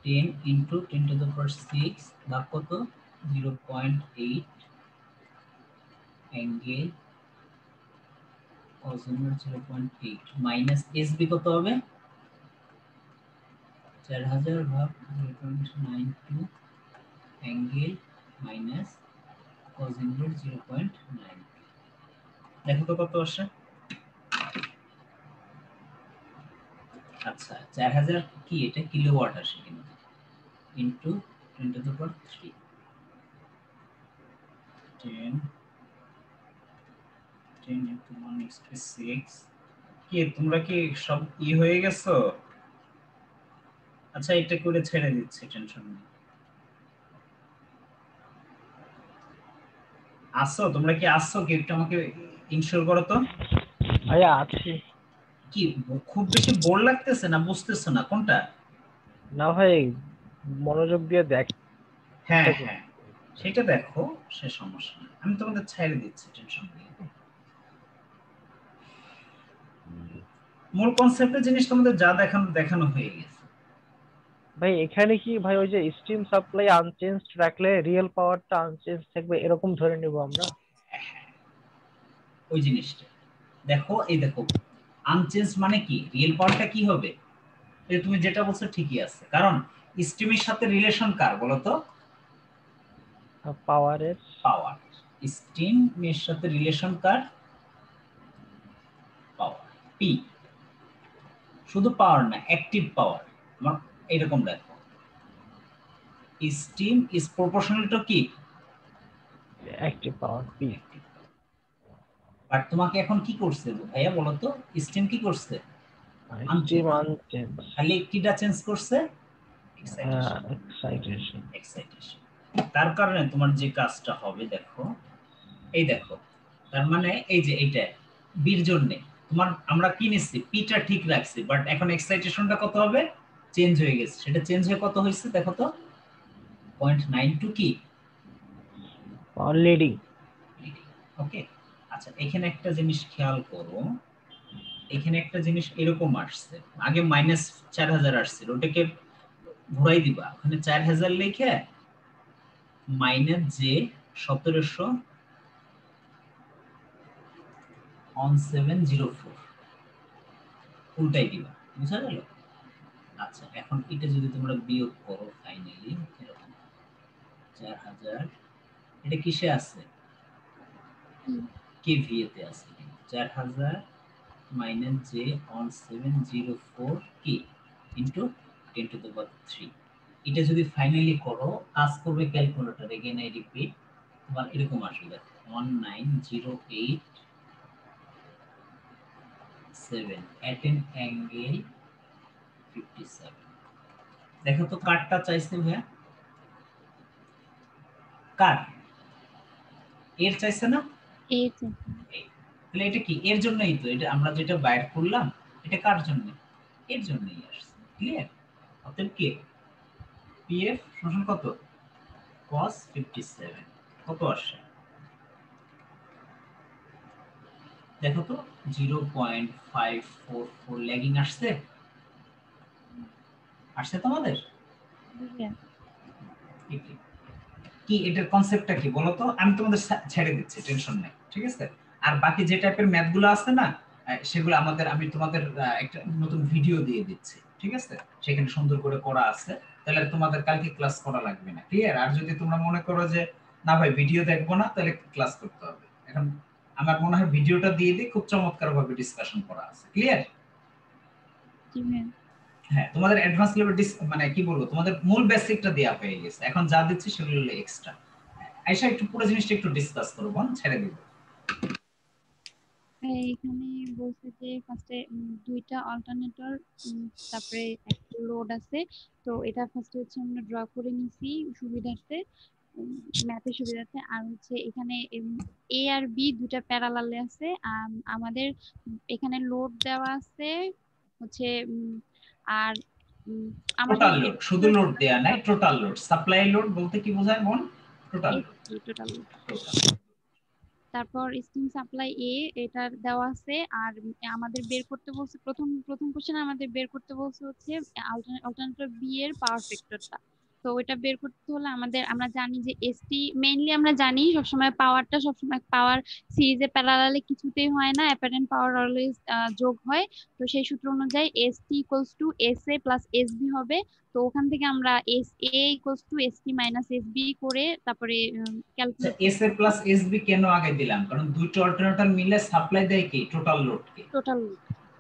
10 into 10 to the power 6 ভাগ কত 0.8 angle cos inverse 0.8 minus SB কত হবে 4000 ভাগ 0.92 অ্যাঙ্গেল মাইনাস cos inverse 0.9 দেখো তো কত আসে। আচ্ছা 4000 কি এটা কিলোওয়াট আসে কিন্তু into 10 to the power 3 10 into 1 is 6 কি তোমরা কি সব হয়ে গেছো? আচ্ছা এটা করে ছেড়ে দিচ্ছি, টেনশন নেই। আসো তোমরা কি আসছো? কি একটু আমাকে ইনশিওর করো তো। ভাইয়া আছি। কি খুব বেশি বোর লাগতেছে না বুঝতেছো না কোনটা? না ভাই মনোযোগ দিয়ে দেখ। হ্যাঁ হ্যাঁ সেটা দেখো, সে সমস্যা না, আমি তোমাদের ছেড়ে দিচ্ছি, টেনশন নেই। মূল কনসেপ্টের জিনিস তোমাদের যা দেখানো হয়ে গেছে। ভাই এখানে কি ভাই ওই যে স্টিম সাপ্লাই আনচেঞ্জড রাখলে রিয়েল পাওয়ারটা আনচেঞ্জ থাকবে এরকম ধরে নিব আমরা? ওই জিনিসটা দেখো, এই দেখো আনচেঞ্জ মানে কি, রিয়েল পাওয়ারটা কি হবে, এই তুমি যেটা বলছো ঠিকই আছে, কারণ স্টিমের সাথে রিলেশন কার বলো তো? পাওয়ারের। পাওয়ার। স্টিমের সাথে রিলেশন কার? পাওয়ার, পি। শুধু পাওয়ার না, অ্যাক্টিভ পাওয়ার। আমার এরকম দেখো, স্টিম ইজ প্রপোর্শনাল টু কি? Active power, P. বাট তোমাকে এখন কি করছে ভাইয়া বলো তো, স্টিম কি করছে? স্টিম আনচেঞ্জ, খালি কিটা চেঞ্জ করছে, এক্সাইটেশন। তার কারণে তোমার যে কাজটা হবে দেখো, এই দেখো, তার মানে এই যে এইটা বির জন্য তোমার আমরা কি নিচ্ছি, পিটা ঠিক রাখছি, বাট এখন এক্সাইটেশনটা কত হবে, চেঞ্জ হয়ে গেছে। সেটা চেঞ্জ হয়ে কত হয়েছে দেখো তো, 0.92 কি লিডিং। ওকে। আচ্ছা এখানে একটা জিনিস খেয়াল করো, এখানে একটা জিনিস এরকম আসছে, আগে -4000 আসছিল, ওটাকে ঘুরাই দিবা, ওখানে 4000 লিখে -J1704 উল্টাই দিবা, বুঝা গেল? আচ্ছা এখন এটা যদি তোমরা বিয়োগ করো ফাইনালি এরকম 4000, এটা কিসে আছে, কেভিএ তে আছে, 4000 -J1704 কি ইনটু 10 to the power 3। এটা যদি ফাইনালি করো, কাজ করবে ক্যালকুলেটর, এগেইন আই রিপিট, তোমার এরকম আসবে 19087 at an angle 57। দেখো তো কাটটা চাইছে ভাইয়া, কাট এর চাইছে না, এই তো তাহলে এটা কি এর জন্যই তো, এটা আমরা যেটা বাইর করলাম এটা কার জন্য, এর জন্যই আসছে, ক্লিয়ার? অতএব কি পিএফ সমান কত, cos 57 কত আসে দেখো তো, 0.544 ল্যাগিং আসছে, আসছে তোমাদের কি? এটার কনসেপ্টটা কি বলো তো, আমি তোমাদের ছেড়ে দিচ্ছি, টেনশন নাই, ঠিক আছে? আর বাকি যে টাইপের ম্যাথগুলো আছে না, সেগুলো আমি তোমাদের একটা নতুন ভিডিও দিয়ে দিচ্ছি, ঠিক আছে? সেখানে সুন্দর করে করা আছে, তাহলে তোমাদের কালকে ক্লাস করা লাগবে না, ক্লিয়ার? আর যদি তোমরা মনে করো যে না ভাই ভিডিও দেখবো না, তাহলে ক্লাস করতে হবে। এখন আমার মনে হয় ভিডিওটা দিয়ে দিই, খুব চমৎকারভাবে ডিসকাশন করা আছে, ক্লিয়ার? হ্যাঁ তোমাদের অ্যাডভান্স লেভেল মানে কি বলবো, তোমাদের মূল বেসিকটা দেয়া হয়ে গেছে, এখন যা দিচ্ছি সেগুলো হলো এক্সট্রা। আয়শা একটু পুরো জিনিসটা একটু ডিসকাস করব, ছেড়ে দিব। এখানে বলছে যে ফার্স্টে দুইটা অল্টারনেটর, তারপরে একটা লোড আছে, তো এটা ফার্স্টে হচ্ছে আমরা ড্র করে নিছি সুবিধার্থে, ম্যাথের সুবিধার্থে। আর হচ্ছে এখানে এ আর বি দুটা প্যারালালে আছে, আমাদের এখানে লোড দেওয়া আছে হচ্ছে, আর আমাদের টোটাল লোড, শুধু লোড দেয়া নাই, টোটাল লোড। সাপ্লাই লোড বলতে কি বোঝায় বোন? Total load. Total load. তারপর স্টিম সাপ্লাই এ এটা দেওয়া আছে। আর আমাদের বের করতে বলছে প্রথম প্রথম কোশ্চেনে আমাদের বের করতে বলছে হচ্ছে অল্টারনেটর বি এর পাওয়ার ফ্যাক্টরটা। তো ওইটা বের করতে হলে আমরা জানি যে এসটি মেইনলি আমরা জানি সবসময় পাওয়ারটা সবসময় পাওয়ার সিরিজে প্যারালালে কিছুতেই হয় না, অ্যাপারেন্ট পাওয়ার অলওয়েজ যোগ হয়। তো সেই সূত্র অনুযায়ী ST equals to S A plus S B হবে। তো ওখান থেকে আমরা S A equals to S T minus S B করে তারপরে calculate S A plus S B কেন আগে দিলাম, কারণ দুইটা অল্টারনেটর মিলে সাপ্লাই দেয় কি টোটাল লোড কে। টোটাল।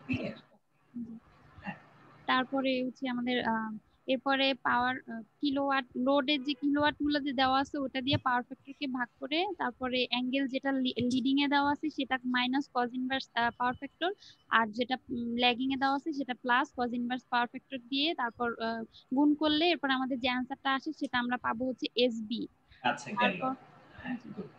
ক্লিয়ার? তারপরে হচ্ছে আমাদের এরপরে পাওয়ার কিলোওয়াট লোডের যে কিলোওয়াট গুলো যে দেওয়া আছে ওটা দিয়ে পাওয়ার ফ্যাক্টর কে ভাগ করে তারপরে অ্যাঙ্গেল যেটা লিডিং এ দেওয়া আছে সেটা minus cos inverse power factor, আর যেটা ল্যাগিং এ দেওয়া আছে সেটা plus cos inverse power factor দিয়ে তারপর গুণ করলে এরপর আমাদের যে অ্যান্সারটা আসে সেটা আমরা পাবো হচ্ছে এসবি। আচ্ছা গেল। হ্যাঁ, good.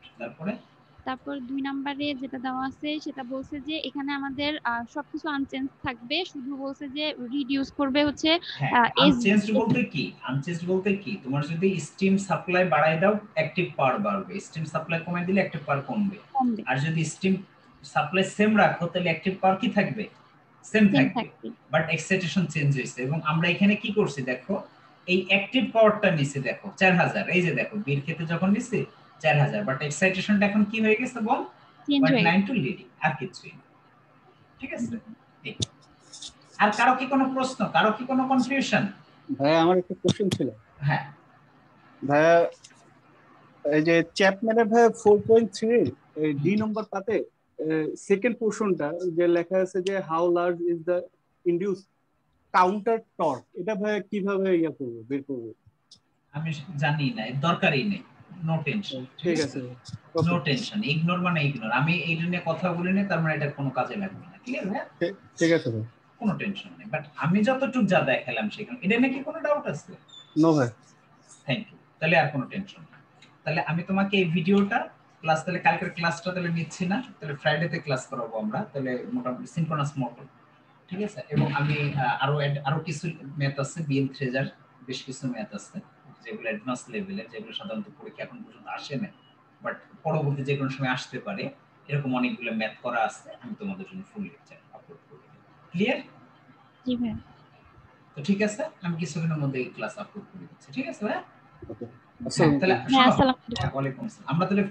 তারপর 2 নম্বরে যেটা দেওয়া আছে সেটা বলছে যে এখানে আমাদের সবকিছু আনচেঞ্জ থাকবে, শুধু বলছে যে রিডিউস করবে হচ্ছে আনচেঞ্জড বলতে কি? আনচেঞ্জড বলতে কি, তোমার যদি স্টিম সাপ্লাই বাড়ায় দাও অ্যাক্টিভ পাওয়ার বাড়বে, স্টিম সাপ্লাই কমায় দিলে অ্যাক্টিভ পাওয়ার কমবে। আর যদি স্টিম সাপ্লাই সেম রাখো তাহলে অ্যাক্টিভ পাওয়ার কি থাকবে? সেম থাকবে, বাট এক্সাইটেশন চেঞ্জ হইছে। এবং আমরা এখানে কি করছি দেখো, এই অ্যাক্টিভ পাওয়ারটা নিচে দেখো 4000, এই যে দেখো বীর ক্ষেত্রে যখন নিচে 4000, বাট এক্সাইটেশনটা এখন কি হয়ে গেছে বল? 0.9 টু লিডিং, আর কিছুই না। ঠিক আছে? আর কারো কি কোনো প্রশ্ন, কারো কি কোনো কনফিউশন? ভাই আমার একটা কোশ্চেন ছিল। হ্যাঁ ভাই এই যে চ্যাপম্যানের ভাই 4.3 এই ডি নম্বর পাতে সেকেন্ড পোরশনটা যে লেখা আছে যে how large is the induce counter torque, এটা ভাই কিভাবে করব বের করব? আমি জানি না, দরকারই নেই, নো টেনশন। ঠিক আছে, নো টেনশন, ইগনোর মানে ইগনোর। আমি এই জন্য কথা বলি না, তার মানে এটা কোনো কাজে লাগবে না। ক্লিয়ার ভাই? ঠিক আছে ভাই, কোনো টেনশন নেই। বাট আমি যতটুকু যা দেখালাম সেখানে এটা নাকি কোনো ডাউট আছে? নো ভাই। Thank you. তাহলে আর কোনো টেনশন না। তাহলে আমি তোমাকে এই ভিডিওটা ক্লাস, তাহলে কালকের ক্লাসটা তাহলে নিচ্ছি না, তাহলে ফ্রাইডেতে ক্লাস করাবো আমরা, তাহলে মোটামুটি সিনক্রোনাস মোড। ঠিক আছে? এবং আমি আরো কিছু ম্যাথ আছে, বিএম থ্রেজার বেশ কিছু ম্যাথ আছে যেগুলো অ্যাডভান্স লেভেলের, যেগুলো সাধারণত পরীক্ষা এখন পর্যন্ত আসে না, বাট পরবর্তী যে কোনো সময় আসতে পারে, এরকম অনেকগুলো ম্যাথ করা আছে। আমি তোমাদের জন্য ফুল লেকচার আপলোড করে দেব। ক্লিয়ার? জি ভাই। তো ঠিক আছে, আমি কিছুক্ষণের মধ্যে এই ক্লাস আপলোড করে দিচ্ছি। ঠিক আছে ভাই? ওকে, তাহলে আসসালামু আলাইকুম। ওয়ালাইকুম আসসালাম। আমরা তাহলে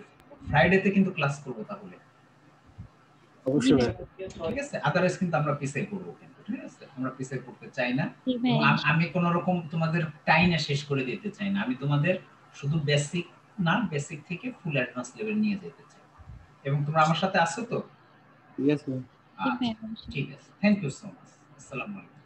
ফ্রাইডেতে কিন্তু ক্লাস করব তাহলে। অবশ্যই ভাই। ঠিক আছে? আদারওয়াইজ কিন্তু আমরা পিছিয়ে পড়বো কিন্তু। ঠিক আছে? আমরা পিছিয়ে পড়তে চাই না। জি ভাই। আমি কোন রকম তোমাদের টাইমে শেষ করে দিতে চাই না। আমি তোমাদের শুধু বেসিক না, বেসিক থেকে ফুল অ্যাডভান্স লেভেল নিয়ে যেতে চাই। এবং তোমরা আমার সাথে আছো তো? ইয়েস ভাই। ঠিক আছে, থ্যাংক ইউ সো মাচ। আসসালামু আলাইকুম।